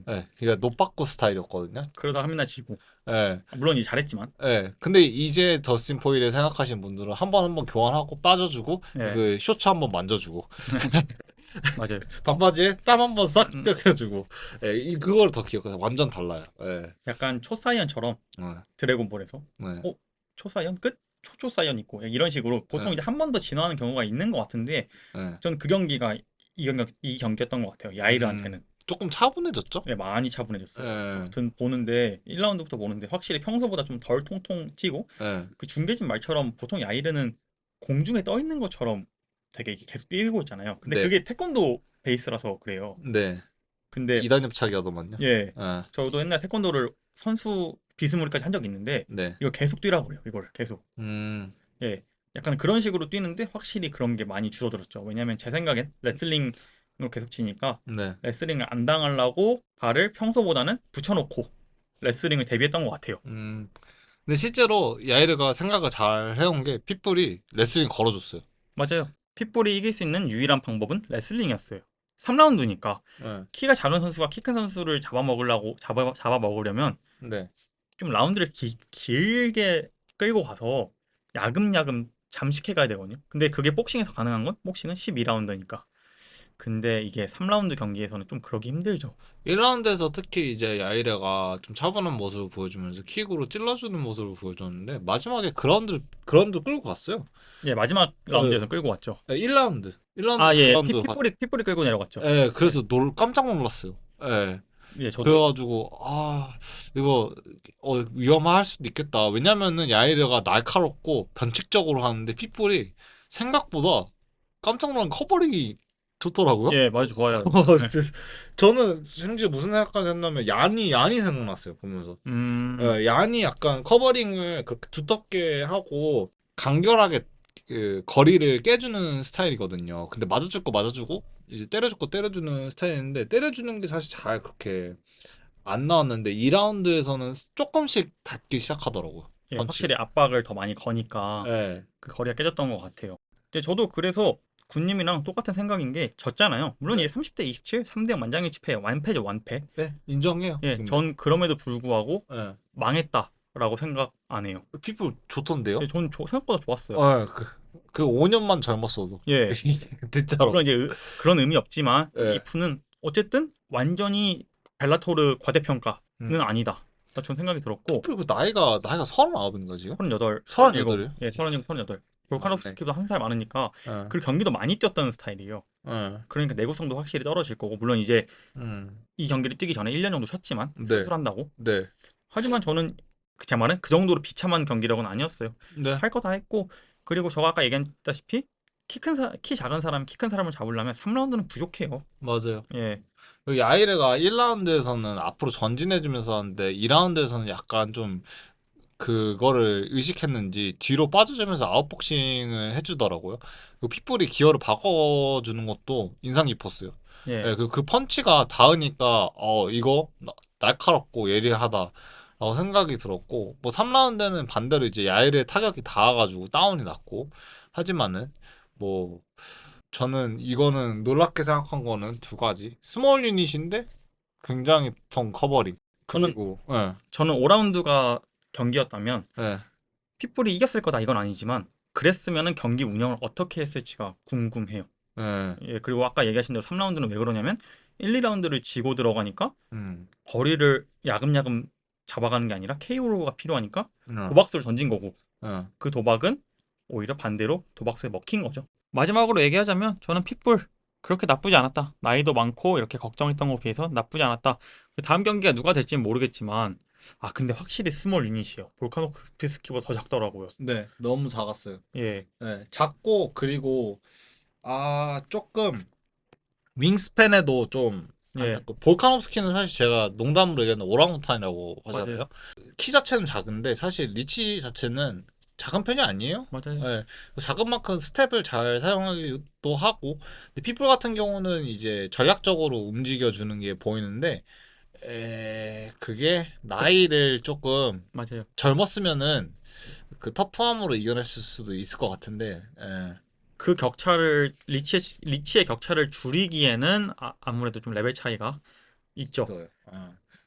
예, 그러니까 노빠꾸 스타일이었거든요. 그러다 한 맨날 지고. 예, 물론 이제 잘했지만. 예. 근데 이제 더스틴 포일을 생각하시는 분들은 한 번 교환하고 빠져주고 예. 그 쇼츠 한 번 만져주고 맞아요. 반바지에 땀 한 번 싹 음. 껴가지고 그걸 더 기억해요. 완전 달라요. 예. 약간 초사이언처럼 네. 드래곤볼에서 네. 초사이언 끝? 초초사이언 있고 이런 식으로 보통 네. 이제 한 번 더 진화하는 경우가 있는 것 같은데 네. 전 그 경기가 이 경기였던 것 같아요. 야이르한테는. 조금 차분해졌죠? 네, 많이 차분해졌어요. 예. 아무튼 보는데 1라운드부터 보는데 확실히 평소보다 좀 덜 통통 튀고 예. 그 중계진 말처럼 보통 야이르는 공중에 떠 있는 것처럼 되게 이렇게 계속 뛰고 있잖아요. 근데 네. 그게 태권도 베이스라서 그래요. 네. 근데 2단 협차기 하더만요. 예, 예. 저도 옛날 태권도를 선수 비스무리까지 한 적이 있는데 네. 이걸 계속 뛰라고 그래요. 이걸 계속. 예, 약간 그런 식으로 뛰는데 확실히 그런 게 많이 줄어들었죠. 왜냐면 제 생각엔 레슬링으로 계속 치니까 네. 레슬링을 안 당하려고 발을 평소보다는 붙여놓고 레슬링을 대비했던 것 같아요. 근데 실제로 야이르가 생각을 잘 해온 게 핏불이 레슬링 걸어줬어요. 맞아요. 핏볼이 이길 수 있는 유일한 방법은 레슬링이었어요. 3라운드니까 예. 키가 작은 선수가 키 큰 선수를 잡아먹으려면 네. 좀 라운드를 길게 끌고 가서 야금야금 잠식해 가야 되거든요. 근데 그게 복싱에서 가능한 건 복싱은 12라운드니까 근데 이게 3라운드 경기에서는 좀 그러기 힘들죠. 1라운드에서 특히 이제 야이레가 좀 차분한 모습을 보여주면서 킥으로 찔러주는 모습을 보여줬는데 마지막에 그라운드 끌고 갔어요. 예, 마지막 어, 라운드에서 끌고 왔죠. 1라운드 아, 1라운드에서 예, 그라운드 핏불이 끌고 내려갔죠. 예, 예, 그래서 깜짝 놀랐어요. 예. 예, 저도. 그래가지고 이거 위험할 수도 있겠다. 왜냐면은 야이르가 날카롭고 변칙적으로 하는데 핏불이 생각보다 깜짝 놀란 커버링이 좋더라고요. 예, 맞아, 좋아요. 예. 저는 심지어 무슨 생각까지 했냐면 얀이 생각났어요 보면서. 음, 얀이 약간 커버링을 그렇게 두텁게 하고 간결하게 그 거리를 깨주는 스타일이거든요. 근데 맞아줄 거 맞아주고 이제 때려줄 거 때려주는 스타일인데 때려주는 게 사실 잘 그렇게 안 나왔는데 2라운드에서는 조금씩 닿기 시작하더라고요. 예, 펀치가. 확실히 압박을 더 많이 거니까 예. 그 거리가 깨졌던 것 같아요. 근데 저도 그래서 군님이랑 똑같은 생각인 게 졌잖아요. 물론 네. 이게 30대 27, 3대 0 만장일치패, 완패죠, 완패. 네, 인정해요. 예, 근데. 전 그럼에도 불구하고 예. 망했다라고 생각 안 해요. 피부 좋던데요? 예, 전 생각보다 좋았어요. 그 5년만 젊었어도. 예, 진짜로. 물론 이제 그런 의미 없지만 예. 이프는 어쨌든 완전히 벨라토르 과대평가는 음. 아니다. 전 생각이 들었고 피부 그 나이가 39인가 지금? 38, 38 이요? 예, 37, 38. 맞네. 볼카nov스키보다 한 살 많으니까 예. 그리고 경기도 많이 뛰었던 스타일이에요. 예. 그러니까 내구성도 확실히 떨어질 거고 물론 이제 음. 이 경기를 뛰기 전에 1년 정도 쉬었지만 네. 수술한다고. 네. 하지만 저는 제 말은 그 정도로 비참한 경기력은 아니었어요. 네. 할 거 다 했고 그리고 제가 아까 얘기했다시피 키 작은 사람, 키 큰 사람을 잡으려면 3라운드는 부족해요. 맞아요. 예, 그 야이레가 1라운드에서는 앞으로 전진해주면서 하는데 2라운드에서는 약간 좀 그거를 의식했는지 뒤로 빠져주면서 아웃복싱을 해주더라고요. 그 핏불이 기어를 바꿔주는 것도 인상 깊었어요. 예. 예, 그 펀치가 닿으니까 이거 날카롭고 예리하다라고 생각이 들었고 뭐 3라운드는 반대로 이제 야이레 타격이 닿아가지고 다운이 났고 하지만은 뭐 저는 이거는 놀랍게 생각한 거는 두 가지 스몰 유닛인데 굉장히 성 커버링 저는 그리고 예, 저는 5라운드가 경기였다면 예, 핏불이 이겼을 거다 이건 아니지만 그랬으면은 경기 운영을 어떻게 했을지가 궁금해요. 예, 예, 그리고 아까 얘기하신 대로 3라운드는 왜 그러냐면 1, 2라운드를 지고 들어가니까 음, 거리를 야금야금 잡아가는 게 아니라 KO가 필요하니까 예, 도박수를 던진 거고 예. 그 도박은 오히려 반대로 도박수에 먹힌 거죠. 마지막으로 얘기하자면 저는 핏불 그렇게 나쁘지 않았다. 나이도 많고 이렇게 걱정했던 것에 비해서 나쁘지 않았다. 다음 경기가 누가 될지는 모르겠지만 근데 확실히 스몰 유닛이에요. 볼카노프스키보다 더 작더라고요. 네, 너무 작았어요. 예, 예, 작고 그리고 조금 윙스팬에도 좀 안 예, 닿고 볼카nov스키는 사실 제가 농담으로 얘기하는 오랑우탄이라고 맞아요, 하잖아요. 키 자체는 작은데 사실 리치 자체는 작은 편이 아니에요. 맞아요. 예, 작은 만큼 스텝을 잘 사용하기도 하고 근데 피플 같은 경우는 이제 전략적으로 움직여주는 게 보이는데 그게 나이를 조금 맞아요. 젊었으면은 그 터프함으로 이겨냈을 수도 있을 것 같은데 그 격차를 리치의 격차를 줄이기에는 아무래도 좀 레벨 차이가 있죠. 있어요.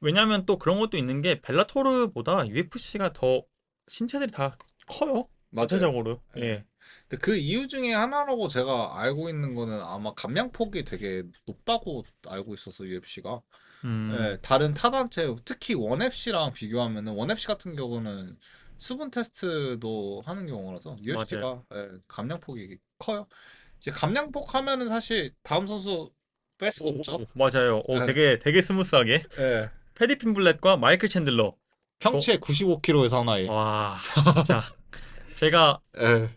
왜냐하면 또 그런 것도 있는 게 벨라토르보다 UFC가 더 신체들이 다 커요. 맞아요. 전체적으로. 예. 예. 근데 그 이유 중에 하나라고 제가 알고 있는 거는 아마 감량폭이 되게 높다고 알고 있어서 UFC가 음, 다른 타단체 특히 원FC랑 비교하면은 원FC 같은 경우는 수분 테스트도 하는 경우라서 맞아요. UFC가 감량폭이 커요. 이제 감량폭 하면은 사실 다음 선수 뺄 수가 없죠. 맞아요. 예. 되게 스무스하게. 예. 패디 핀블렛과 마이클 챈들러. 저, 평체 95kg의 사나이. 와, 진짜. 제가 예.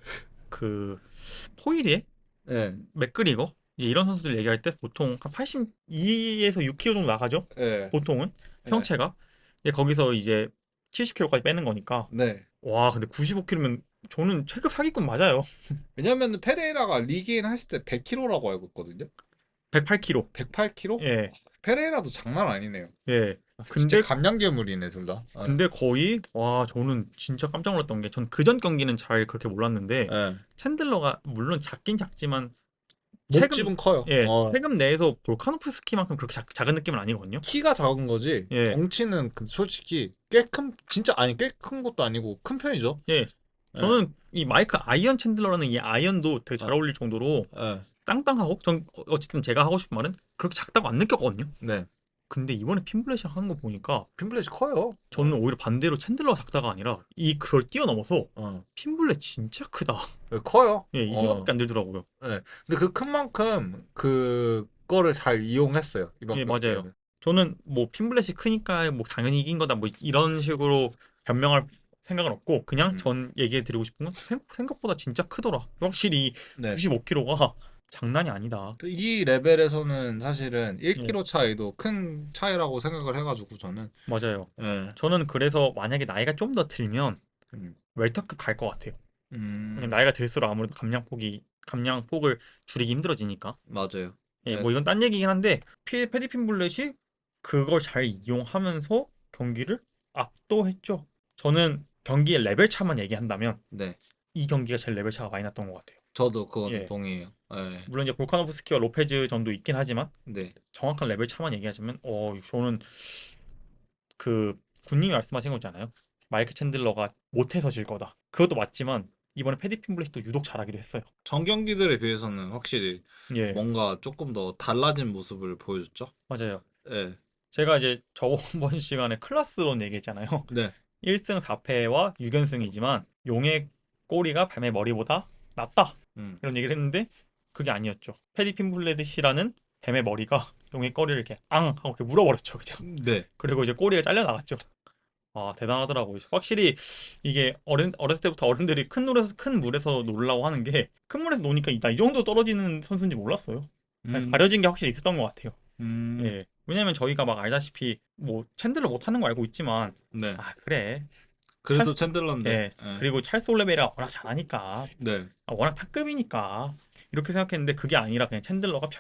그 포이리에 예. 맥그리거 이제 이런 선수들 얘기할 때 보통 한 82에서 6kg 정도 나가죠. 예. 보통은 예. 평체가. 거기서 이제 70kg까지 빼는 거니까. 네. 와, 근데 95kg면 저는 체급 사기꾼 맞아요. 왜냐면 페레이라가 리게인 했을 때 100kg라고 알고 있거든요. 108kg. 108kg? 예, 페레이라도 장난 아니네요. 예. 진짜 근데 감량괴물이네 둘 다. 거의 와 저는 진짜 깜짝 놀랐던 게 전 그전 경기는 잘 그렇게 몰랐는데 예. 챈들러가 물론 작긴 작지만 체급 목집은 커요. 체급 내에서 볼카노프스키만큼 그렇게 작은 느낌은 아니거든요. 키가 작은 거지. 예, 덩치는 솔직히 꽤 큰, 진짜 아니 꽤 큰 것도 아니고 큰 편이죠. 예. 예. 저는 이 마이크 아이언 챈들러라는 이 아이언도 되게 잘 예. 어울릴 정도로 예. 땅땅하고 전 어쨌든 제가 하고 싶은 말은 그렇게 작다고 안 느꼈거든요. 네. 근데 이번에 핀블렛이랑 하는 거 보니까 핀블렛이 커요. 저는 오히려 반대로 챈들러가 작다가 아니라 그걸 뛰어넘어서 어. 핀블렛 진짜 크다. 네, 커요. 예, 이 생각밖에 안 들더라고요. 네. 근데 그 큰 만큼 그거를 잘 이용했어요. 이번 예, 맞아요. 경기에는. 저는 뭐 핀블렛이 크니까 뭐 당연히 이긴 거다 뭐 이런 식으로 변명할 생각은 없고 그냥 전 얘기해 드리고 싶은 건 생각보다 진짜 크더라. 확실히 네. 95kg가 장난이 아니다. 이 레벨에서는 사실은 예, 1kg 차이도 큰 차이라고 생각을 해가지고 저는. 맞아요. 네. 저는 그래서 만약에 나이가 좀 더 들면 음. 웰터급 갈 것 같아요. 왜냐면 음. 나이가 들수록 아무래도 감량폭을 줄이기 힘들어지니까. 맞아요. 예, 네. 뭐 이건 딴 얘기긴 한데 패디핀 블렛이 그걸 잘 이용하면서 경기를 압도했죠. 저는 경기의 레벨 차만 얘기한다면 네. 이 경기가 제일 레벨 차가 많이 났던 것 같아요. 저도 그거는 예, 동의해요. 네. 물론 이제 볼카노브스키와 로페즈 전도 있긴 하지만 네. 정확한 레벨 차만 얘기하자면 저는 그 군님이 말씀하신 거 있잖아요. 마이크 챈들러가 못해서 질 거다. 그것도 맞지만 이번에 패디핀 블렛도 유독 잘하기도 했어요. 전 경기들에 비해서는 확실히 예, 뭔가 조금 더 달라진 모습을 보여줬죠. 맞아요. 네. 제가 이제 저번 시간에 클라스론 얘기했잖아요. 네. 1승 4패와 6연승이지만 용의 꼬리가 뱀의 머리보다 낫다. 음. 이런 얘기를 했는데 그게 아니었죠. 페리 핀블렛이라는 뱀의 머리가 용의 꼬리를 이렇게 앙 하고 이렇게 물어버렸죠. 그냥. 네. 그리고 이제 꼬리가 잘려 나갔죠. 아, 대단하더라고요. 확실히 이게 어렸을 때부터 어른들이 큰 물에서 놀라고 하는 게 큰 물에서 노니까 나 이 정도 떨어지는 선수인지 몰랐어요. 그냥 음. 가려진 게 확실히 있었던 것 같아요. 음. 예. 왜냐면 저희가 막 알다시피 뭐 챈들러 못하는 거 알고 있지만 네. 아 그래 그래도 찰스 챈들러인데. 예 네. 그리고 찰스 올레베라 워낙 잘하니까 네. 워낙 탑급이니까 이렇게 생각했는데 그게 아니라 그냥 챈들러가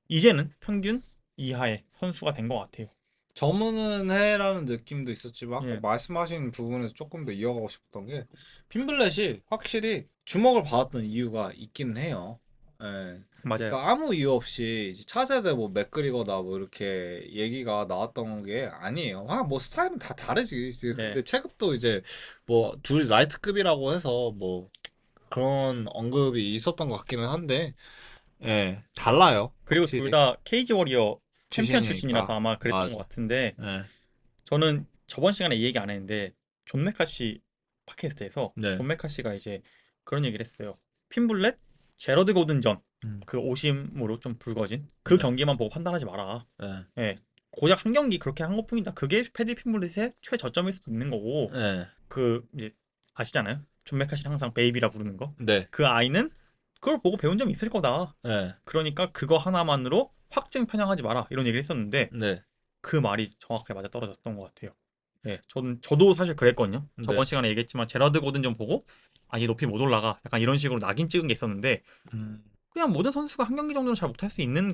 이제는 평균 이하의 선수가 된 것 같아요. 저무는 해라는 느낌도 있었지만 아까 예 말씀하신 부분에서 조금 더 이어가고 싶었던 게 핀블렛이 확실히 주목을 받았던 이유가 있기는 해요. 예. 맞아요. 그러니까 아무 이유 없이 이제 차세대 뭐 맥그리거다 뭐 이렇게 얘기가 나왔던 게 아니에요. 뭐 스타일은 다 다르지. 예 근데 체급도 이제 뭐 둘이 라이트급이라고 해서 뭐 그런 언급이 있었던 것 같기는 한데 예, 달라요. 그리고 둘 확실히 다 케이지 워리어 챔피언 출신이라서 출신이니까. 아마 그랬던 것 맞아. 같은데 예. 저는 저번 시간에 이 얘기 안 했는데 존 메카시 팟캐스트에서 네. 존 메카시가 이제 그런 얘기를 했어요. 핀블렛 제러드 고든전 음. 그 오심으로 좀 불거진 그 네. 경기만 보고 판단하지 마라. 예. 예. 고작 한 경기 그렇게 한 것뿐이다. 그게 패디 핀블렛의 최저점일 수도 있는 거고 예. 그 이제 아시잖아요. 존 메카시는 항상 베이비라 부르는 거. 네. 그 아이는 그걸 보고 배운 점이 있을 거다. 예. 그러니까 그거 하나만으로 확증 편향하지 마라. 이런 얘기를 했었는데 네. 그 말이 정확하게 맞아 떨어졌던 것 같아요. 예, 저도 사실 그랬거든요. 네. 저번 시간에 얘기했지만 제라드 고든 좀 보고 얘 높이 못 올라가. 약간 이런 식으로 낙인 찍은 게 있었는데 음. 그냥 모든 선수가 한 경기 정도는 잘 못할 수 있는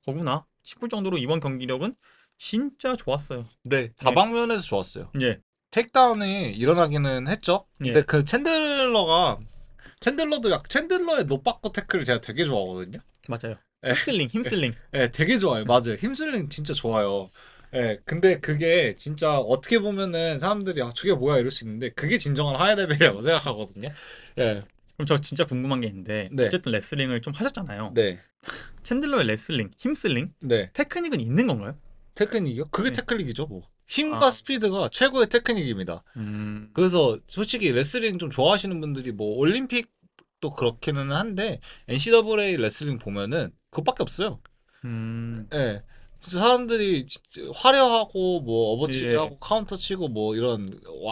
거구나 싶을 정도로 이번 경기력은 진짜 좋았어요. 네. 다방면에서 좋았어요. 예, 택다운이 일어나기는 했죠. 근데 예, 그 챈들러의 노빠꾸 태클을 제가 되게 좋아하거든요. 맞아요. 예. 힘슬링. 예, 되게 좋아요. 맞아요. 힘슬링 진짜 좋아요. 예, 근데 그게 진짜 어떻게 보면은 사람들이 저게 뭐야 이럴 수 있는데 그게 진정한 하이 레벨이라고 생각하거든요. 예. 그럼 저 진짜 궁금한 게 있는데 네. 어쨌든 레슬링을 좀 하셨잖아요. 네. 챈들러의 레슬링, 힘슬링, 네. 테크닉은 있는 건가요? 테크닉이요? 그게 네. 테크닉이죠, 뭐. 힘과 아, 스피드가 최고의 테크닉입니다. 음, 그래서 솔직히 레슬링 좀 좋아하시는 분들이 뭐 올림픽도 그렇기는 한데 NCAA 레슬링 보면은 그것밖에 없어요. 음, 예. 진짜 사람들이 진짜 화려하고 뭐 예. 어버치기하고 카운터 치고 뭐 이런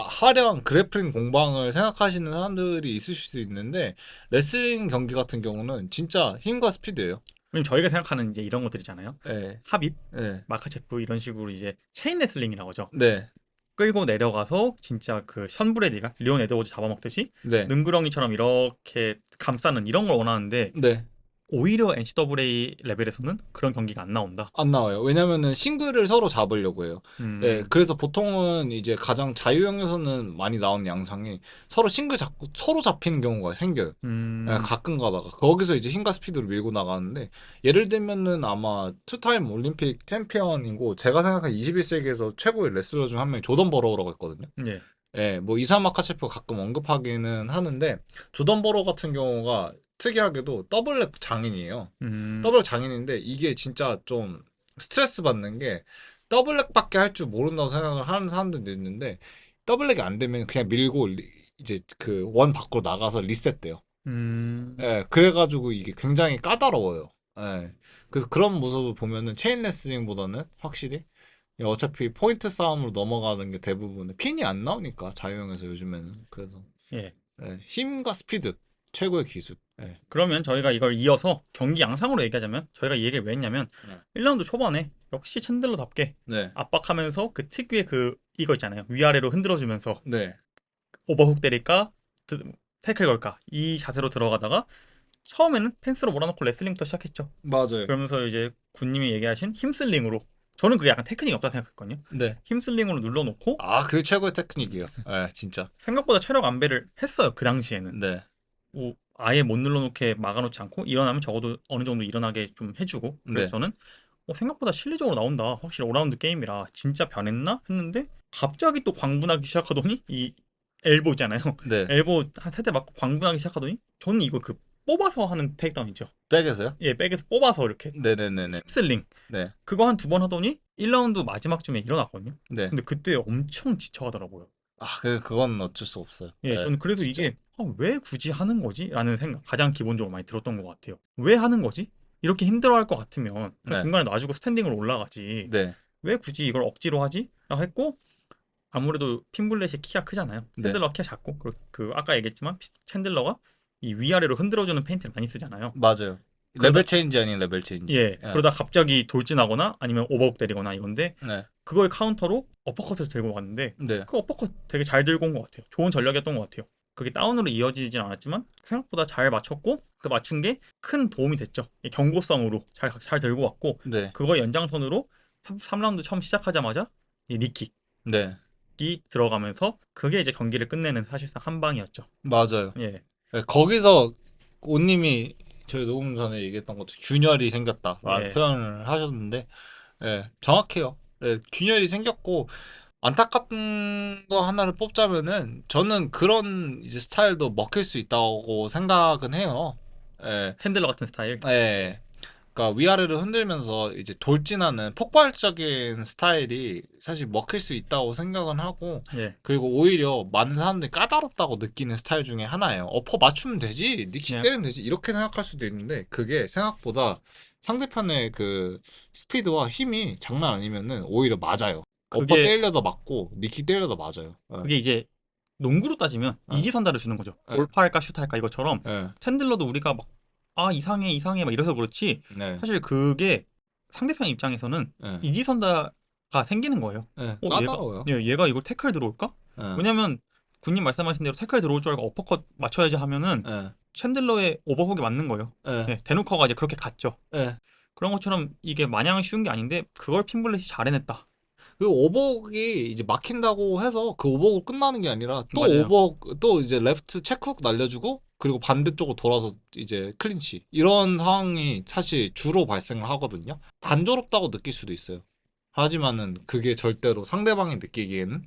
화려한 그래플링 공방을 생각하시는 사람들이 있을 수 있는데 레슬링 경기 같은 경우는 진짜 힘과 스피드예요. 왜냐면 저희가 생각하는 이제 이런 것들이잖아요. 예. 합입, 예. 마카체프 이런 식으로 이제 체인 레슬링이라고 하죠. 네. 끌고 내려가서 진짜 그 션브레디가 리온 에드워즈 잡아먹듯이 네. 능구렁이처럼 이렇게 감싸는 이런 걸 원하는데 네. 오히려 NCAA 레벨에서는 그런 경기가 안 나온다. 안 나와요. 왜냐면은 싱글을 서로 잡으려고 해요. 예, 음, 그래서 보통은 이제 가장 자유형에서는 많이 나오는 양상이 서로 싱글 잡고 서로 잡히는 경우가 생겨요. 예, 음, 가끔 가다가 거기서 이제 힘과 스피드로 밀고 나가는데 예를 들면은 아마 투타임 올림픽 챔피언이고 제가 생각한 21세기에서 최고의 레슬러 중 한 명이 조던 버로우라고 있거든요. 예, 예, 뭐 이사 마카체프 가끔 언급하기는 하는데 조던 버로 같은 경우가 특이하게도 더블랙 장인이에요. 음. 더블랙 장인인데 이게 진짜 좀 스트레스 받는 게 더블랙밖에 할 줄 모른다고 생각을 하는 사람들도 있는데 더블랙이 안 되면 그냥 밀고 이제 그 원 밖으로 나가서 리셋돼요. 음. 예, 그래가지고 이게 굉장히 까다로워요. 예. 그래서 그런 모습을 보면은 체인 레슬링보다는 확실히 어차피 포인트 싸움으로 넘어가는 게 대부분 핀이 안 나오니까 자유형에서 요즘에는 그래서 예. 예, 힘과 스피드 최고의 기술. 예. 그러면 저희가 이걸 이어서 경기 양상으로 얘기하자면 저희가 이 얘기를 왜 했냐면 네. 1라운드 초반에 역시 챈들러답게 네. 압박하면서 그 특유의 그 이거 있잖아요. 위아래로 흔들어주면서 네. 오버훅 때릴까 태클 걸까 이 자세로 들어가다가 처음에는 펜스로 몰아놓고 레슬링부터 시작했죠. 맞아요. 그러면서 이제 군님이 얘기하신 힘슬링으로 저는 그게 약간 테크닉이 없다 생각했거든요. 네. 힘슬링으로 눌러놓고 아, 그게 최고의 테크닉이에요. 예, 진짜. 생각보다 체력 안배를 했어요. 그 당시에는. 네. 뭐 아예 못 눌러놓게 막아놓지 않고 일어나면 적어도 어느 정도 일어나게 좀 해주고 그래서 네. 저는 생각보다 실리적으로 나온다. 확실히 5라운드 게임이라 진짜 변했나 했는데 갑자기 또 광분하기 시작하더니 이 엘보 있잖아요. 네. 엘보 한 세 대 맞고 광분하기 시작하더니 저는 이거 그 뽑아서 하는 테이크다운 있죠. 백에서요? 예, 백에서 뽑아서 이렇게 네네네네. 힙슬링 네. 그거 한 두 번 하더니 1라운드 마지막쯤에 일어났거든요. 네. 근데 그때 엄청 지쳐하더라고요. 아, 그건 어쩔 수 없어요. 예, 예, 저는 그래서 진짜. 이게 왜 굳이 하는 거지? 라는 생각 가장 기본적으로 많이 들었던 것 같아요. 왜 하는 거지? 이렇게 힘들어할 것 같으면 그냥 네. 중간에 놔주고 스탠딩으로 올라가지. 네. 왜 굳이 이걸 억지로 하지? 라고 했고 아무래도 핀블렛이 키가 크잖아요. 네. 챈들러가 키가 작고 그 아까 얘기했지만 챈들러가 이 위아래로 흔들어주는 페인트를 많이 쓰잖아요. 맞아요. 그러다 레벨 체인지 아닌 레벨 체인지. 예, 예. 그러다 갑자기 돌진하거나 아니면 오버훅 때리거나 이건데 네. 그거의 카운터로 어퍼컷을 들고 갔는데 네. 그 어퍼컷 되게 잘 들고 온 것 같아요. 좋은 전략이었던 것 같아요. 그게 다운으로 이어지진 않았지만 생각보다 잘 맞췄고 그 맞춘 게 큰 도움이 됐죠. 이 경고성으로 잘 들고 왔고 네. 그거 연장선으로 3라운드 처음 시작하자마자 이 니킥이 네. 들어가면서 그게 이제 경기를 끝내는 사실상 한 방이었죠. 맞아요. 예, 예, 거기서 온님이 저희 녹음 전에 얘기했던 것도 균열이 생겼다라는 예, 표현을 하셨는데, 예, 정확해요. 예, 균열이 생겼고 안타깝던 거 하나를 뽑자면은 저는 그런 이제 스타일도 먹힐 수 있다고 생각은 해요. 예, 챈들러 같은 스타일. 예. 그러니까 위아래를 흔들면서 이제 돌진하는 폭발적인 스타일이 사실 먹힐 수 있다고 생각은 하고 예, 그리고 오히려 많은 사람들이 까다롭다고 느끼는 스타일 중에 하나예요. 어퍼 맞추면 되지, 니킥 예. 때리면 되지 이렇게 생각할 수도 있는데 그게 생각보다 상대편의 그 스피드와 힘이 장난 아니면은 오히려 맞아요. 어퍼 그게 때리려다 맞고 니킥 때리려다 맞아요. 예. 그게 이제 농구로 따지면 예. 이지선다를 주는 거죠. 예. 돌파할까 슛할까 이것처럼 예. 챈들러도 우리가 막 이상해 막 이래서 그렇지 네. 사실 그게 상대편 입장에서는 예. 이지선다가 생기는 거예요. 예. 얘가 까다로워요. 얘가 이걸 태클 들어올까? 예. 왜냐면 군님 말씀하신 대로 태클 들어올 줄 알고 어퍼컷 맞춰야지 하면은 예. 챈들러의 오버훅이 맞는 거예요. 예. 예, 데누커가 이제 그렇게 갔죠. 예. 그런 것처럼 이게 마냥 쉬운 게 아닌데 그걸 핀블렛이 잘 해냈다. 그 오버옥이 이제 막힌다고 해서 그 오버옥 끝나는 게 아니라 또 맞아요. 오버옥 또 이제 레프트 체크훅 날려주고 그리고 반대쪽으로 돌아서 이제 클린치 이런 상황이 사실 주로 발생을 하거든요. 단조롭다고 느낄 수도 있어요. 하지만은 그게 절대로 상대방이 느끼기에는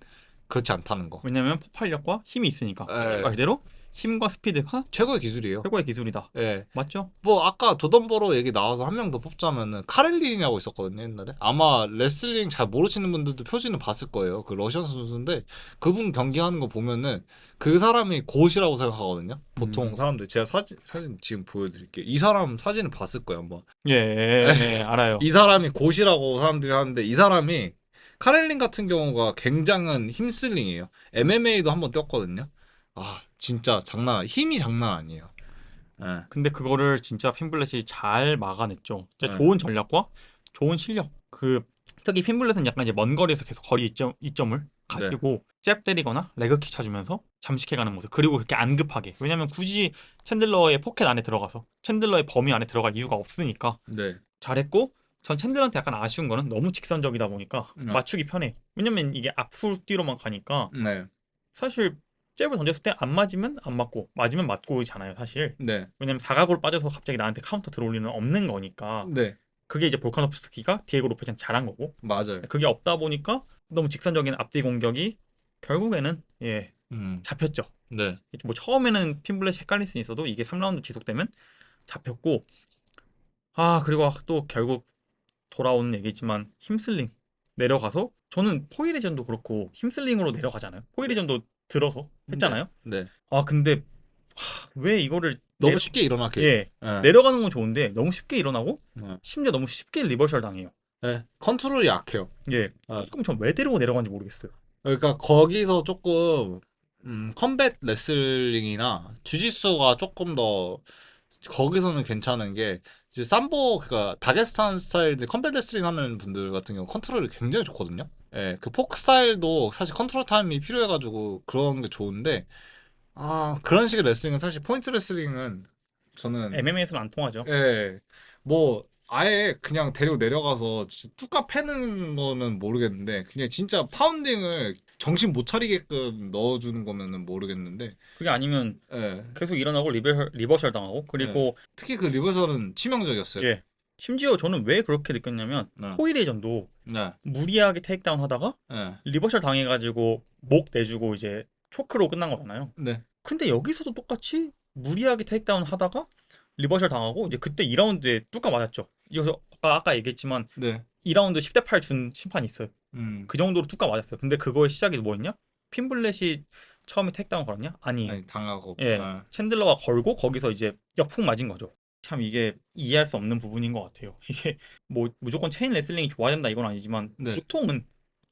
그렇지 않다는 거. 왜냐면 폭발력과 힘이 있으니까. 말 예, 그대로 힘과 스피드가 최고의 기술이에요. 최고의 기술이다. 예. 맞죠? 뭐 아까 조던버로 얘기 나와서 한 명 더 뽑자면은 카렐린이라고 있었거든요 옛날에. 아마 레슬링 잘 모르시는 분들도 표지는 봤을 거예요. 그 러시안 선수인데 그분 경기하는 거 보면은 그 사람이 곧이라고 생각하거든요. 보통 사람들 제가 사진 지금 보여드릴게요. 이 사람 사진을 봤을 거예요 한번. 예, 알아요. 이 사람이 곧이라고 사람들이 하는데 이 사람이 카렐린 같은 경우가 굉장한 힘슬링이에요. MMA도 한번 뛰었거든요. 아 진짜 힘이 장난 아니에요. 예. 근데 그거를 진짜 핀블렛이 잘 막아냈죠. 진짜 네. 좋은 전략과 좋은 실력. 특히 핀블렛은 약간 이제 먼 거리에서 계속 거리 이점을 가지고 잽 때리거나 레그킥 쳐주면서 잠식해가는 모습. 그리고 그렇게 안 급하게. 왜냐면 굳이 챈들러의 포켓 안에 들어가서 챈들러의 범위 안에 들어갈 이유가 없으니까 네. 잘했고 전 챈들러한테 약간 아쉬운 거는 너무 직선적이다 보니까 네. 맞추기 편해. 왜냐면 이게 앞으로 뒤로만 가니까 네. 사실 잽을 던졌을 때 안 맞으면 안 맞고 맞으면 맞고잖아요 사실. 네. 왜냐면 사각으로 빠져서 갑자기 나한테 카운터 들어올 리는 없는 거니까. 네. 그게 이제 볼카노프스키가 디에고 로페즈한테 잘한 거고 맞아요. 그게 없다 보니까 너무 직선적인 앞뒤 공격이 결국에는 음. 잡혔죠. 네. 뭐 처음에는 핀블렛이 헷갈릴 수 있어도 이게 3라운드 지속되면 잡혔고, 그리고 또 결국 돌아오는 얘기지만 힘슬링 내려가서, 저는 포이레전도 그렇고 힘슬링으로 내려가잖아요. 포이레전도 들어서 네. 했잖아요. 네. 근데 왜 이거를 너무 쉽게 일어나게 해줘. 예, 예. 내려가는 건 좋은데 너무 쉽게 일어나고 네. 심지어 너무 쉽게 리버셜 당해요. 네. 컨트롤이 약해요. 예, 예. 조금 전 왜 데리고 내려가는지 모르겠어요. 그러니까 거기서 조금 컴뱃 레슬링이나 주짓수가 조금 더 거기서는 괜찮은 게 이제 삼보 그러니까 다게스탄 스타일 컴뱃 레슬링 하는 분들 같은 경우 컨트롤이 굉장히 좋거든요. 예, 그 포크 스타일도 사실 컨트롤 타임이 필요해가지고 그런 게 좋은데 그런 식의 레슬링은 사실 포인트 레슬링은 저는 MMA에서는 안 통하죠. 예, 뭐 아예 그냥 데리고 내려가서 진짜 뚜까 패는 거는 모르겠는데 그냥 진짜 파운딩을 정신 못 차리게끔 넣어주는 거면은 모르겠는데 그게 아니면 예, 계속 일어나고 리버셜 당하고, 예. 그리고 특히 그 리버설은 치명적이었어요. 예, 심지어 저는 왜 그렇게 느꼈냐면 네, 포이레전도 네, 무리하게 테이크다운 하다가 네, 리버셜 당해가지고 목 내주고 이제 초크로 끝난 거잖아요. 네, 근데 여기서도 똑같이 무리하게 테이크다운 하다가 리버셜 당하고, 이제 그때 2라운드에 뚜까 맞았죠. 그래서 아까 얘기했지만 네, 2라운드 10대 8 준 심판이 있어요. 음, 그 정도로 뚜까 맞았어요. 근데 그거의 시작이 뭐였냐? 핀블렛이 처음에 택다운 걸었냐? 아니에요. 아니 당하고, 예, 챈들러가 걸고 거기서 이제 역풍 맞은 거죠. 참 이게 이해할 수 없는 부분인 것 같아요. 이게 뭐 무조건 체인 레슬링이 좋아야 된다 이건 아니지만, 네, 보통은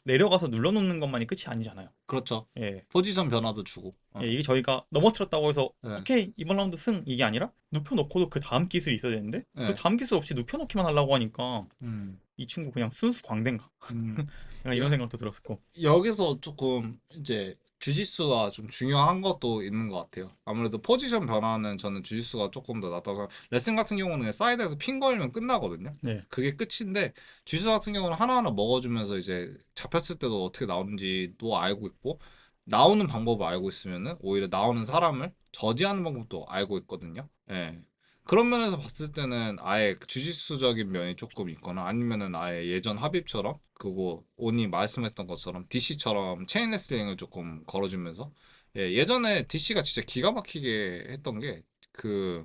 내려가서 눌러놓는 것만이 끝이 아니잖아요. 그렇죠. 예, 포지션 변화도 주고, 이게 저희가 넘어뜨렸다고 해서 네, 오케이 이번 라운드 승 이게 아니라 눕혀놓고도 그 다음 기술이 있어야 되는데 그 네, 다음 기술 없이 눕혀놓기만 하려고 하니까 음, 이 친구 그냥 순수 광대인가? 음. 약간 이런 생각도 들었고. 여기서 조금 이제 주짓수가 좀 중요한 것도 있는 것 같아요. 아무래도 포지션 변화는 저는 주짓수가 조금 더 낫다고. 레슬링 같은 경우는 그냥 사이드에서 핀 걸면 끝나거든요. 네, 그게 끝인데 주짓수 같은 경우는 하나하나 먹어주면서 이제 잡혔을 때도 어떻게 나오는지도 알고 있고 나오는 방법을 알고 있으면은 오히려 나오는 사람을 저지하는 방법도 알고 있거든요. 예. 그런 면에서 봤을 때는 아예 그 주짓수적인 면이 조금 있거나 아니면은 아예 예전 합입처럼 그거 온이 말씀했던 것처럼 DC처럼 체인 레슬링을 조금 걸어주면서 예전에 DC가 진짜 기가 막히게 했던 게 그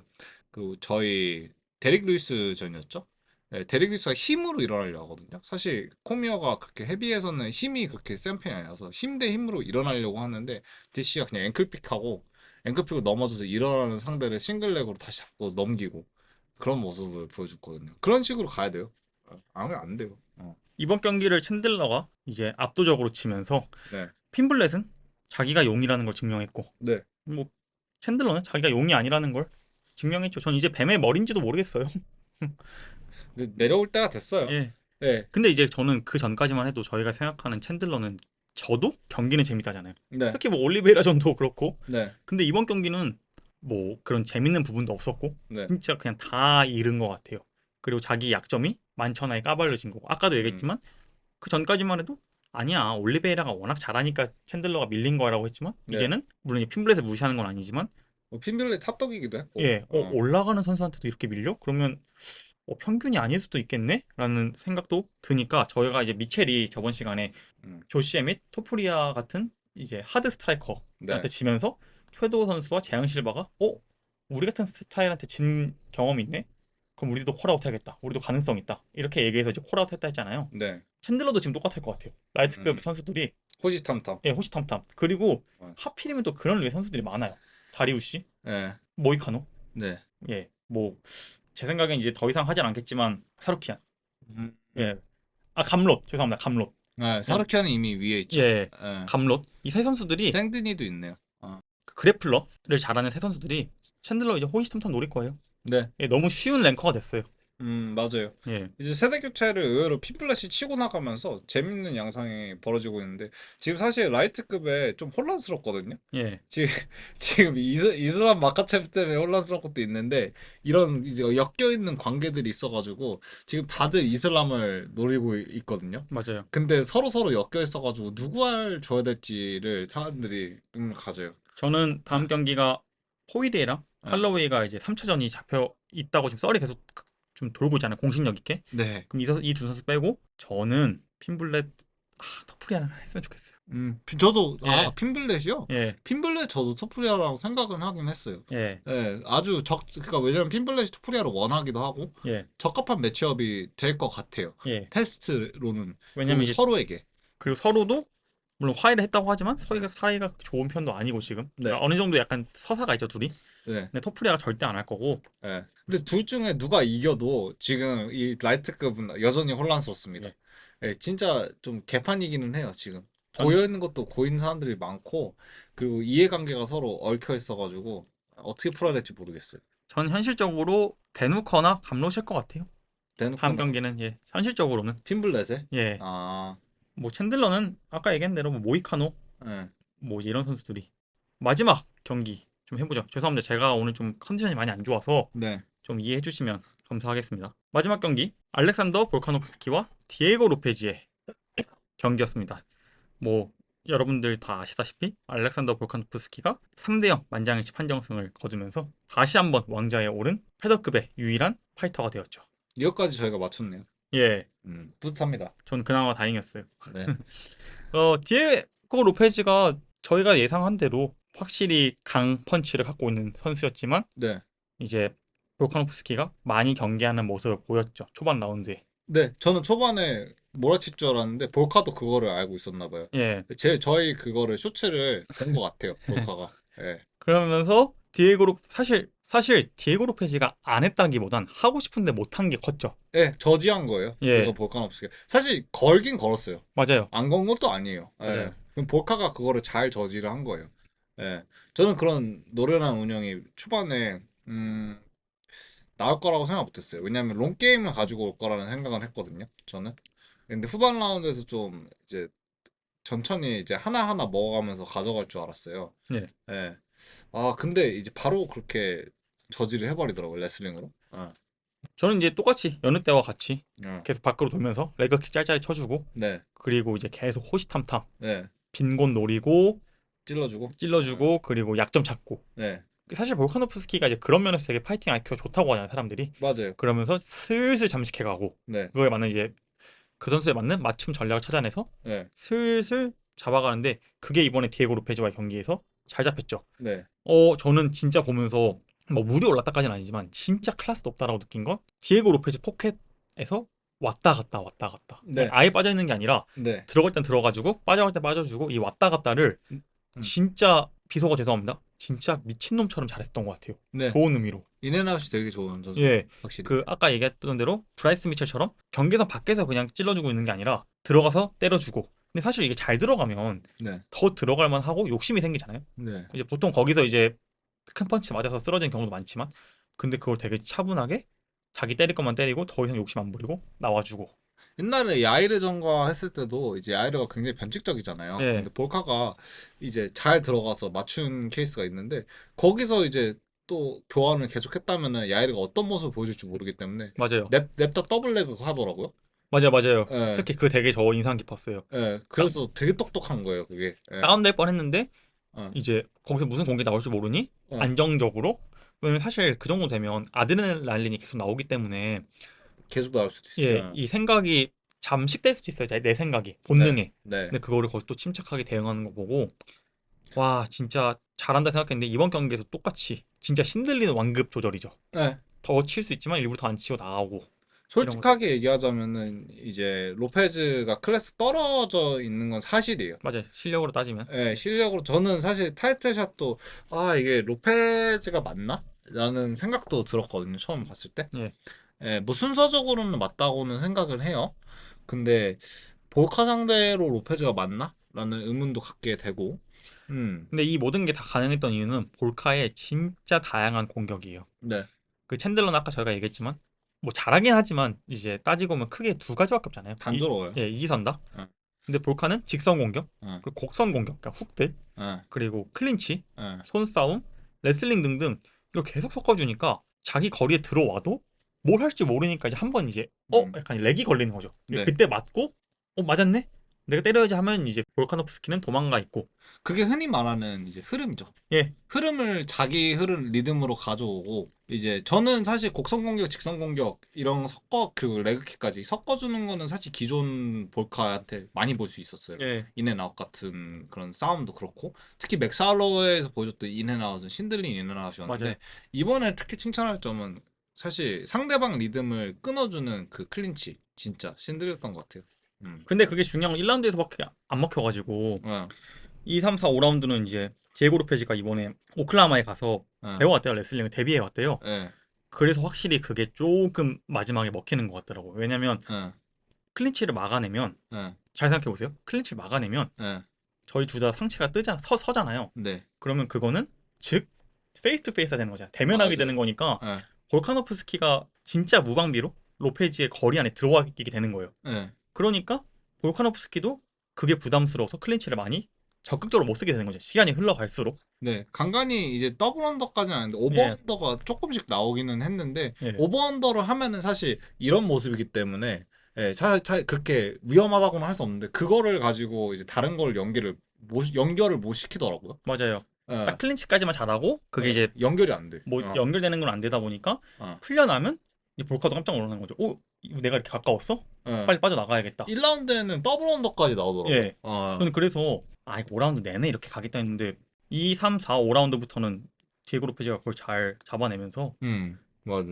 저희 데릭 루이스 전이었죠? 데릭 루이스가 힘으로 일어나려고 하거든요. 사실 코미어가 그렇게 헤비에서는 힘이 그렇게 센 편이 아니라서 힘 대 힘으로 일어나려고 하는데 DC가 그냥 앵클픽하고 앵클픽으로 넘어져서 일어나는 상대를 싱글렉으로 다시 잡고 넘기고 그런 모습을 보여줬거든요. 그런 식으로 가야 돼요. 아무리 안 돼요. 이번 경기를 챈들러가 이제 압도적으로 치면서 네. 핀블렛은 자기가 용이라는 걸 증명했고, 네. 뭐 챈들러는 자기가 용이 아니라는 걸 증명했죠. 전 이제 뱀의 머리인지도 모르겠어요. 근데 내려올 때가 됐어요. 예. 네. 근데 이제 저는 그 전까지만 해도 저희가 생각하는 챈들러는 저도 경기는 재밌다잖아요. 네. 특히 뭐 올리베이라 전도 그렇고. 네. 근데 이번 경기는 뭐 그런 재밌는 부분도 없었고 네. 진짜 그냥 다 잃은 것 같아요. 그리고 자기 약점이 만천하에 까발려진 거고, 아까도 음. 얘기했지만 그 전까지만 해도 아니야 올리베이라가 워낙 잘하니까 챈들러가 밀린 거라고 했지만, 네. 이제는 물론 핀블렛을 무시하는 건 아니지만 뭐 핀블렛 탑덕이기도 했고. 예, 올라가는 선수한테도 이렇게 밀려? 그러면 평균이 아닐 수도 있겠네? 라는 생각도 드니까, 저희가 이제 미첼이 저번 시간에 음. 조시에 및 토프리아 같은 이제 하드 스트라이커한테 네. 지면서 최도호 선수와 재앙 실바가 우리 같은 스타일한테 진 경험이 있네? 그럼 우리도 콜아웃 해야겠다. 우리도 가능성 있다. 이렇게 얘기해서 이제 콜아웃 했다 했잖아요. 네. 챈들러도 지금 똑같을 것 같아요. 라이트급 음. 선수들이 호시탐탐. 예, 호시탐탐. 그리고 어. 하필이면 또 그런 류의 선수들이 많아요. 다리우시, 네. 모이카노. 네. 예, 뭐 제 생각엔 이제 더 이상 하진 않겠지만 사루키안. 음. 예, 감롯. 죄송합니다. 감롯. 네. 예, 사르키아는 이미 위에 있죠. 예, 네. 감롯. 이 세 선수들이 생드니도 있네요. 그 그래플러를 잘하는 세 선수들이 챈들러 이제 호시탐탐 노릴 거예요. 네. 예, 너무 쉬운 랭커가 됐어요. 맞아요. 예, 이제 세대 교체를 의외로 핀플랫이 치고 나가면서 재밌는 양상이 벌어지고 있는데 지금 사실 라이트급에 좀 혼란스럽거든요. 예, 지금 지금 이슬람 마카체프 때문에 혼란스러운 것도 있는데 이런 이제 엮여 있는 관계들이 있어가지고 지금 다들 이슬람을 노리고 있거든요. 맞아요. 근데 서로 엮여 있어가지고 누구를 줘야 될지를 사람들이 눈을 가져요. 저는 다음 경기가 포이데이랑 네. 할로웨이가 이제 3차전이 잡혀 있다고 지금 썰이 계속 좀 돌고 있잖아요. 공신력 있게. 네. 그럼 이 두 선수 빼고 저는 핀블렛 토프리아는 했으면 좋겠어요. 저도 예. 핀블렛이요? 예. 핀블렛 저도 토프리아라고 생각은 하긴 했어요. 예. 예, 아주 그러니까 왜냐면 핀블렛이 토프리아를 원하기도 하고 예. 적합한 매치업이 될 것 같아요. 예. 테스트로는. 왜냐면 그리고 이제 서로에게. 그리고 서로도 물론 화해를 했다고 하지만 서로가 사이가 좋은 편도 아니고 지금 네. 그러니까 어느 정도 약간 서사가 있죠 둘이. 네. 근데 토프리아가 절대 안 할 거고. 예. 근데 둘 중에 누가 이겨도 지금 이 라이트급은 여전히 혼란스럽습니다. 예. 예, 진짜 좀 개판이기는 해요, 지금. 전 고여 있는 것도 고인 사람들이 많고, 그리고 이해관계가 서로 얽혀 있어가지고, 어떻게 풀어야 될지 모르겠어요. 전 현실적으로 대누커나 감로실 것 같아요. 다음 대놓고 경기는 예 현실적으로는 핀블렛에? 예 아, 뭐 챈들러는 아까 얘기한 대로 뭐 모이카노 예. 뭐 이런 선수들이 마지막 경기 좀 해보죠. 죄송합니다. 제가 오늘 좀 컨디션이 많이 안 좋아서 네. 좀 이해해 주시면 감사하겠습니다. 마지막 경기 알렉산더 볼카노프스키와 디에고 로페즈의 경기였습니다. 뭐 여러분들 다 아시다시피 알렉산더 볼카노프스키가 3대0 만장일치 판정승을 거두면서 다시 한번 왕좌에 오른 패더급의 유일한 파이터가 되었죠. 이것까지 저희가 맞췄네요. 예, 뿌듯합니다. 전 그나마 다행이었어요. 네. 디에고 로페즈가 저희가 예상한 대로 확실히 강 펀치를 갖고 있는 선수였지만 네. 이제 볼카노프스키가 많이 경기하는 모습을 보였죠. 초반 라운드에. 네. 저는 초반에 몰아칠 줄 알았는데, 볼카도 그거를 알고 있었나 봐요. 예. 저희 그거를 쇼츠를 본 것 같아요, 볼카가. 예. 그러면서 사실 디에고 로페즈가 안 했다기보단 하고 싶은데 못한 게 컸죠. 예, 저지한 거예요. 예. 이거 볼카nov스키가. 사실 걸긴 걸었어요. 맞아요. 안 건 것도 아니에요. 예. 맞아요. 그럼 볼카가 그거를 잘 저지를 한 거예요. 예. 저는 그런 노련한 운영이 초반에 나올 거라고 생각 못 했어요. 왜냐면 롱 게임을 가지고 올 거라는 생각은 했거든요. 저는. 근데 후반 라운드에서 좀 이제 천천히 이제 하나하나 먹어가면서 가져갈 줄 알았어요. 예. 예. 아, 근데 이제 바로 그렇게 저지를 해버리더라고요, 레슬링으로. 저는 이제 똑같이 여느 때와 같이 예. 계속 밖으로 돌면서 레그킥 짤짤이 쳐주고 네. 그리고 이제 계속 호시탐탐 네. 빈곤 노리고 찔러주고. 찔러주고 그리고 약점 찾고 네. 사실 볼카노프스키가 이제 그런 면에서 되게 파이팅 IQ가 좋다고 하잖아요 사람들이. 맞아요. 그러면서 슬슬 잠식해가고 네. 그거에 맞는 이제 그 선수에 맞는 맞춤 전략을 찾아내서 네. 슬슬 잡아가는데 그게 이번에 디에고 로페즈와의 경기에서 잘 잡혔죠. 네. 저는 진짜 보면서 뭐 물이 올랐다까지는 아니지만 진짜 클래스 높다라고 느낀 건 디에고 로페즈 포켓에서 왔다 갔다 왔다 갔다 네. 아예 빠져 있는 게 아니라 네. 들어갈 땐 들어가지고 빠져갈 때 빠져주고 이 왔다 갔다를 진짜 비속어 죄송합니다. 진짜 미친놈처럼 잘했던 것 같아요. 네. 좋은 의미로. 인앤아웃이 되게 좋은 선수. 예, 확실히. 그 아까 얘기했던 대로 브라이스 미첼처럼 경기에서 밖에서 그냥 찔러주고 있는 게 아니라 들어가서 때려주고. 근데 사실 이게 잘 들어가면 네. 더 들어갈 만하고 욕심이 생기잖아요. 네. 이제 보통 거기서 이제 큰 펀치 맞아서 쓰러지는 경우도 많지만 근데 그걸 되게 차분하게 자기 때릴 것만 때리고 더 이상 욕심 안 부리고 나와주고. 옛날에 야이르전과 했을 때도 이제 야이르가 굉장히 변칙적이잖아요. 예. 근데 볼카가 이제 잘 들어가서 맞춘 케이스가 있는데 거기서 이제 또 교환을 계속했다면은 야이르가 어떤 모습을 보여줄지 모르기 때문에 맞아요. 냅다 더블레그 하더라고요. 맞아요. 예. 특히 그 되게 저 인상 깊었어요. 예. 그래서 되게 똑똑한 거예요, 그게. 예. 다운될 뻔했는데 어. 이제 거기서 무슨 공개 나올 줄 모르니 어. 안정적으로. 왜냐면 사실 그 정도 되면 아드레날린이 계속 나오기 때문에 계속 나올 수도 예, 있어요. 이 생각이 잠식될 수도 있어요. 내 생각이 본능에. 네. 근데 그거를 거기서 또 침착하게 대응하는 거 보고 와 진짜 잘한다 생각했는데 이번 경기에서 똑같이 진짜 신들리는 완급 조절이죠. 네. 더 칠 수 있지만 일부러 더 안 치고 나가고. 솔직하게 얘기하자면은 이제 로페즈가 클래스 떨어져 있는 건 사실이에요. 맞아요. 실력으로 따지면. 예, 실력으로 저는 사실 타이틀샷도 이게 로페즈가 맞나? 라는 생각도 들었거든요. 처음 봤을 때. 예. 예, 뭐 순서적으로는 맞다고는 생각을 해요. 근데 볼카 상대로 로페즈가 맞나? 라는 의문도 갖게 되고. 근데 이 모든 게 다 가능했던 이유는 볼카의 진짜 다양한 공격이에요. 네. 그 챈들러는 아까 저희가 얘기했지만 뭐 잘하긴 하지만 이제 따지고 보면 크게 두 가지밖에 없잖아요. 단조로워요. 이지선다. 응. 근데 볼카는 직선 공격, 응. 그리고 곡선 공격, 그러니까 훅들, 예. 그리고 클린치, 예. 손싸움, 레슬링 등등 이걸 계속 섞어주니까 자기 거리에 들어와도 뭘 할지 모르니까 이제 한번 이제 음. 약간 렉이 걸리는 거죠. 네. 그때 맞고 맞았네? 내가 때려야지 하면 이제 볼카노프스키는 도망가 있고. 그게 흔히 말하는 이제 흐름이죠. 예, 흐름을 자기 흐름 리듬으로 가져오고 이제 저는 사실 곡선 공격, 직선 공격 이런 섞어 그리고 레그킥까지 섞어주는 거는 사실 기존 볼카한테 많이 볼 수 있었어요. 예, 인앤아웃 같은 그런 싸움도 그렇고 특히 맥살로에서 보여줬던 인앤아웃은 신들린 인앤아웃이었는데 맞아요. 이번에 특히 칭찬할 점은 사실 상대방 리듬을 끊어주는 그 클린치 진짜 신들렸던 것 같아요. 근데 그게 중요한 건 1라운드에서밖에 안 먹혀가지고 어, 2, 3, 4, 5라운드는 이제 디에고 로페즈가 이번에 오클라호마에 가서 어, 배워왔대요. 레슬링을 데뷔해왔대요. 예, 그래서 확실히 그게 조금 마지막에 먹히는 것 같더라고요. 왜냐면 예, 클린치를 막아내면, 예, 잘 생각해보세요. 클린치를 막아내면 예, 저희 둘 다 상체가 서잖아요. 네, 그러면 그거는 즉 페이스 투 페이스가 되는 거잖아요. 대면하게 되는 맞아요. 거니까 예, 볼카노프스키가 진짜 무방비로 로페즈의 거리 안에 들어와 있게 되는 거예요. 예. 그러니까 볼카노프스키도 그게 부담스러워서 클린치를 많이 적극적으로 못 쓰게 되는 거죠. 시간이 흘러갈수록. 네, 간간히 이제 더블 언더까지는 아닌데 오버 예, 언더가 조금씩 나오기는 했는데 예, 오버 언더를 하면은 사실 이런 모습이기 때문에 예, 그렇게 위험하다고는 할 수 없는데 그거를 가지고 이제 다른 걸 연결을 못 시키더라고요. 맞아요. 예, 딱 클린치까지만 잘하고 그게 예, 이제 연결이 안 돼. 뭐 연결되는 건 안 되다 보니까 어, 풀려나면 이 볼카도 깜짝 놀라는 거죠. 오, 이거 내가 이렇게 가까웠어? 예. 빨리 빠져나가야겠다. 1라운드에는 더블 언더까지 나오더라고요. 예. 저는 그래서 이거 5라운드 내내 이렇게 가겠다 했는데 2, 3, 4, 5라운드부터는 디에고 로페즈가 그걸 잘 잡아내면서 맞아.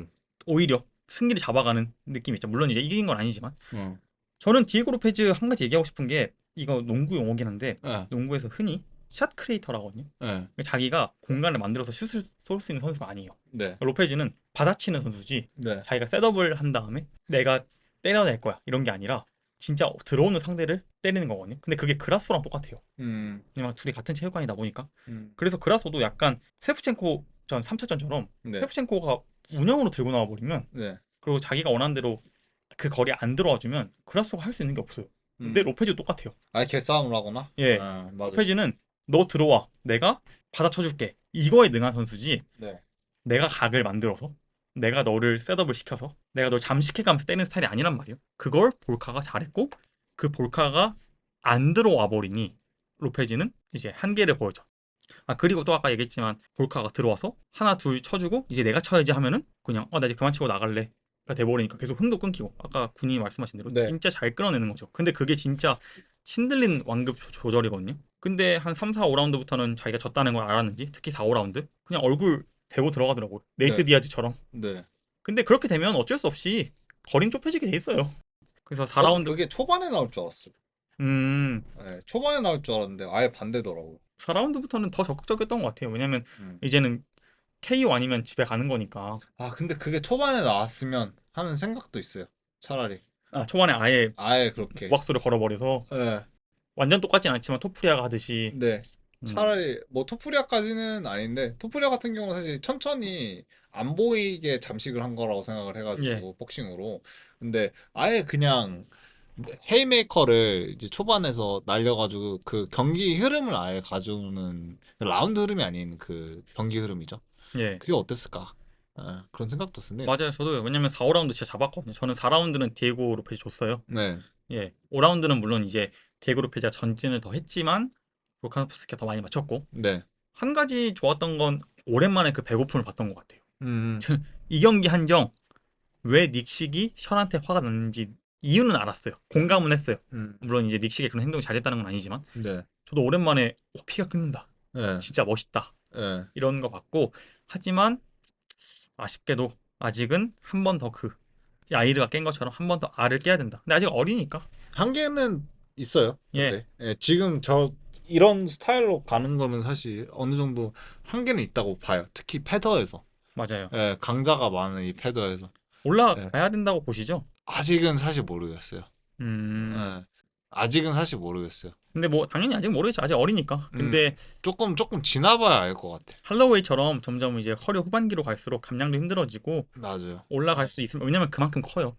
오히려 승기를 잡아가는 느낌이 있죠. 물론 이제 이긴 건 아니지만 어, 저는 디에고 로페즈 한 가지 얘기하고 싶은 게 이거 농구 용어긴 한데 예, 농구에서 흔히 샷 크리에이터라고 하거든요. 예, 자기가 공간을 만들어서 슛을 쏠 수 있는 선수가 아니에요. 네, 로페즈는 받아치는 선수지 네, 자기가 셋업을 한 다음에 내가 때려낼 거야 이런 게 아니라 진짜 들어오는 상대를 때리는 거거든요. 근데 그게 그라소랑 똑같아요. 음, 왜냐면 둘이 같은 체육관이다 보니까. 음, 그래서 그라소도 약간 세프첸코 전 3차전처럼 네, 세프첸코가 운영으로 들고 나와 버리면 네, 그리고 자기가 원하는 대로 그 거리에 안 들어와 주면 그라소가 할 수 있는 게 없어요. 근데 로페즈도 똑같아요. 아예 개싸움을 하거나, 예. 맞아요. 로페즈는 너 들어와. 내가 받아쳐 줄게. 이거에 능한 선수지. 네. 내가 각을 만들어서 내가 너를 셋업을 시켜서 내가 널 잠식해가면서 때리는 스타일이 아니란 말이에요. 그걸 볼카가 잘했고 그 볼카가 안 들어와 버리니 로페즈는 이제 한계를 보여줘. 그리고 또 아까 얘기했지만 볼카가 들어와서 하나 둘 쳐주고 이제 내가 쳐야지 하면은 그냥 나 이제 그만 치고 나갈래 가 돼버리니까 계속 흥도 끊기고 아까 군이 말씀하신 대로 네. 진짜 잘 끌어내는 거죠. 근데 그게 진짜 신들린 완급 조절이거든요. 근데 한 3, 4, 5라운드부터는 자기가 졌다는 걸 알았는지 특히 4, 5라운드 그냥 얼굴 대고 들어가더라고요. 네이트 네. 디아즈처럼. 네. 근데 그렇게 되면 어쩔 수 없이 거린 좁혀지게 돼 있어요. 그래서 저도 4라운드 그게 초반에 나올 줄 알았어요. 음 네, 초반에 나올 줄 알았는데 아예 반대더라고요. 4라운드부터는 더 적극적이었던 것 같아요. 왜냐면 음. 이제는 KO 아니면 집에 가는 거니까. 근데 그게 초반에 나왔으면 하는 생각도 있어요. 차라리 초반에 아예 아예 그렇게. 무박수를 걸어버려서 네. 완전 똑같진 않지만 토프리아가 하듯이 네. 음, 차라리 뭐 토프리아까지는 아닌데 토프리아 같은 경우는 사실 천천히 안 보이게 잠식을 한 거라고 생각을 예, 해가지고 복싱으로. 근데 아예 그냥 헤이메이커를 이제 초반에서 날려가지고 그 경기 흐름을 아예 가져오는 라운드 흐름이 아닌 그 경기 흐름이죠. 예. 그게 어땠을까? 그런 생각도 드네요. 맞아요. 저도요. 왜냐면 4, 5라운드 진짜 잡았거든요. 저는 4라운드는 디에고 로페즈 줬어요. 네, 예. 5라운드는 물론 이제 디에고 로페즈가 전진을 더 했지만 볼카노프스키가 더 많이 맞췄고 네. 한 가지 좋았던 건 오랜만에 그 배고픔을 봤던 것 같아요. 음, 이 경기 한정 왜 닉식이 션한테 화가 났는지 이유는 알았어요. 공감은 했어요. 음, 물론 이제 닉식의 그런 행동이 잘됐다는 건 아니지만 네, 저도 오랜만에 피가 끓는다. 네, 진짜 멋있다. 네. 이런 거 봤고 하지만 아쉽게도 아직은 한 번 더 그 야이르가 깬 것처럼 한 번 더 알을 깨야 된다. 근데 아직 어리니까. 한계는 있어요. 예, 근데 지금 저 이런 스타일로 가는 거는 사실 어느 정도 한계는 있다고 봐요. 특히 패더에서. 맞아요. 강자가 많은 이 패더에서. 예, 올라가야 된다고 보시죠? 아직은 사실 모르겠어요. 음. 예, 아직은 사실 모르겠어요. 근데 뭐 당연히 아직 모르겠죠. 아직 어리니까. 음, 근데 조금 지나봐야 알 것 같아. 할로웨이처럼 점점 이제 커리어 후반기로 갈수록 감량도 힘들어지고 맞아요. 올라갈 수 있으면 왜냐면 그만큼 커요.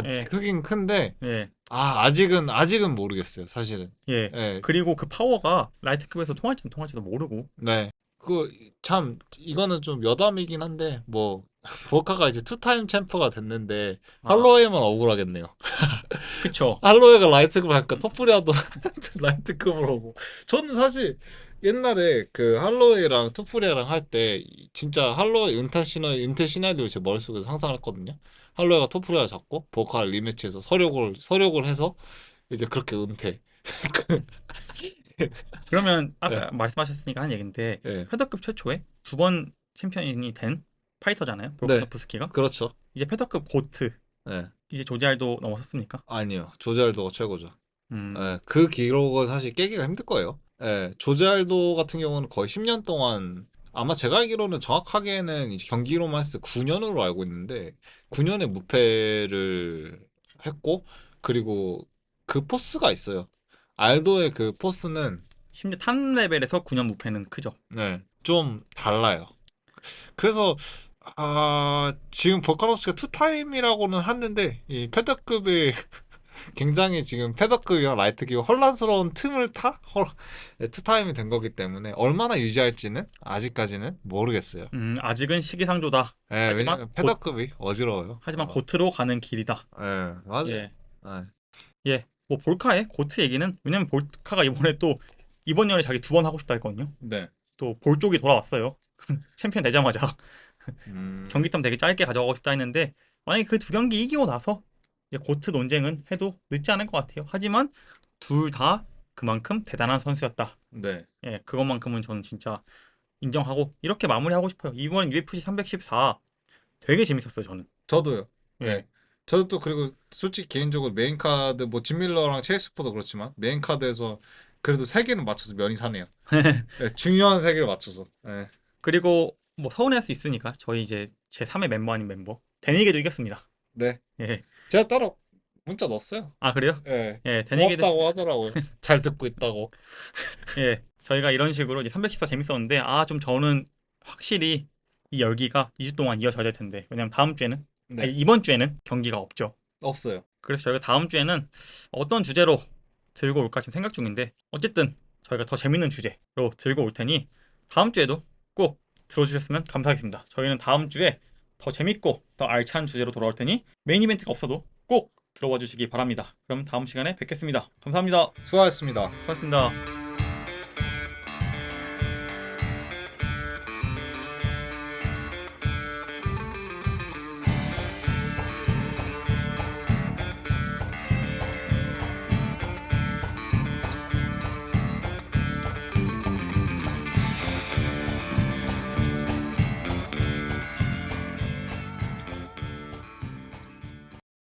예, 크긴 큰데 예, 아직은 모르겠어요. 사실은. 예. 예, 그리고 그 파워가 라이트급에서 통할지 안 통할지도 모르고. 네. 그 참 이거는 좀 여담이긴 한데 뭐 보카가 이제 투타임 챔프가 됐는데 아, 할로웨이만 억울하겠네요. 그쵸. 할로웨이가 라이트급 하니까 토프리아도 라이트급으로 오고. 저는 사실 옛날에 그 할로웨이랑 토프리아랑 할 때 진짜 할로웨이 은퇴 시나리오 제 머릿속에서 상상을 했거든요. 할로웨이가 토프리아 잡고 보카 리매치에서 서력을 해서 이제 그렇게 은퇴. 그러면 예, 아까 말씀하셨으니까 한 얘긴데 예. 패더급 최초에 두 번 챔피언이 된 파이터잖아요. 네, 브로크노프스키가. 그렇죠. 이제 패더급 고트 예. 이제 조지알도 넘어섰습니까? 아니요. 조제알도가 최고죠. 음, 예, 그 기록은 사실 깨기가 힘들 거예요. 예, 조제알도 같은 경우는 거의 10년 동안 아마 제가 알기로는 정확하게는 이제 경기로만 했을 때 9년으로 알고 있는데 9년의 무패를 했고 그리고 그 포스가 있어요. 알도의 그 포스는 심지어 탑 레벨에서 9년 무패는 크죠. 네, 좀 달라요. 그래서 지금 볼카노스가 투타임이라고는 하는데 이 패더급의 굉장히 지금 패더급이랑 라이트級 혼란스러운 틈을 투타임이 된 거기 때문에 얼마나 유지할지는 아직까지는 모르겠어요. 아직은 시기상조다. 예, 하지만 왜냐면 곧 패더급이 어지러워요. 하지만 고트로 가는 길이다. 예, 맞아요. 예, 예, 예. 뭐 볼카의 고트 얘기는 왜냐면 볼카가 이번에 또 이번 년에 자기 두 번 하고 싶다 했거든요. 네. 또 볼 쪽이 돌아왔어요. 챔피언 되자마자 음, 경기점 되게 짧게 가져가고 싶다 했는데 만약에 그 두 경기 이기고 나서 이제 고트 논쟁은 해도 늦지 않을 것 같아요. 하지만 둘 다 그만큼 대단한 선수였다. 네. 예, 그것만큼은 저는 진짜 인정하고 이렇게 마무리하고 싶어요. 이번 UFC 314 되게 재밌었어요, 저는. 저도요. 예. 예. 저도 또 그리고 솔직히 개인적으로 메인 카드 뭐 진밀러랑 체이스포도 그렇지만 메인 카드에서 그래도 세 개는 맞춰서 면이 사네요. 예, 중요한 세 개를 맞춰서. 예. 그리고 뭐 서운해할 수 있으니까 저희 이제 제 3의 멤버 아닌 멤버 데니게도 이겼습니다. 네. 예. 제가 따로 문자 넣었어요. 아, 그래요? 예. 예, 데니게도 고맙다고 하더라고요. 잘 듣고 있다고. 예. 저희가 이런 식으로 이제 314 재밌었는데 좀 저는 확실히 이 열기가 2주 동안 이어져야 될 텐데. 왜냐면 다음 주에는 아니 네. 이번 주에는 경기가 없죠. 없어요. 그래서 저희가 다음 주에는 어떤 주제로 들고 올까 지금 생각 중인데 어쨌든 저희가 더 재밌는 주제로 들고 올 테니 다음 주에도 꼭 들어주셨으면 감사하겠습니다. 저희는 다음 주에 더 재밌고 더 알찬 주제로 돌아올 테니 메인 이벤트가 없어도 꼭 들어와 주시기 바랍니다. 그럼 다음 시간에 뵙겠습니다. 감사합니다. 수고하셨습니다. 수고하셨습니다.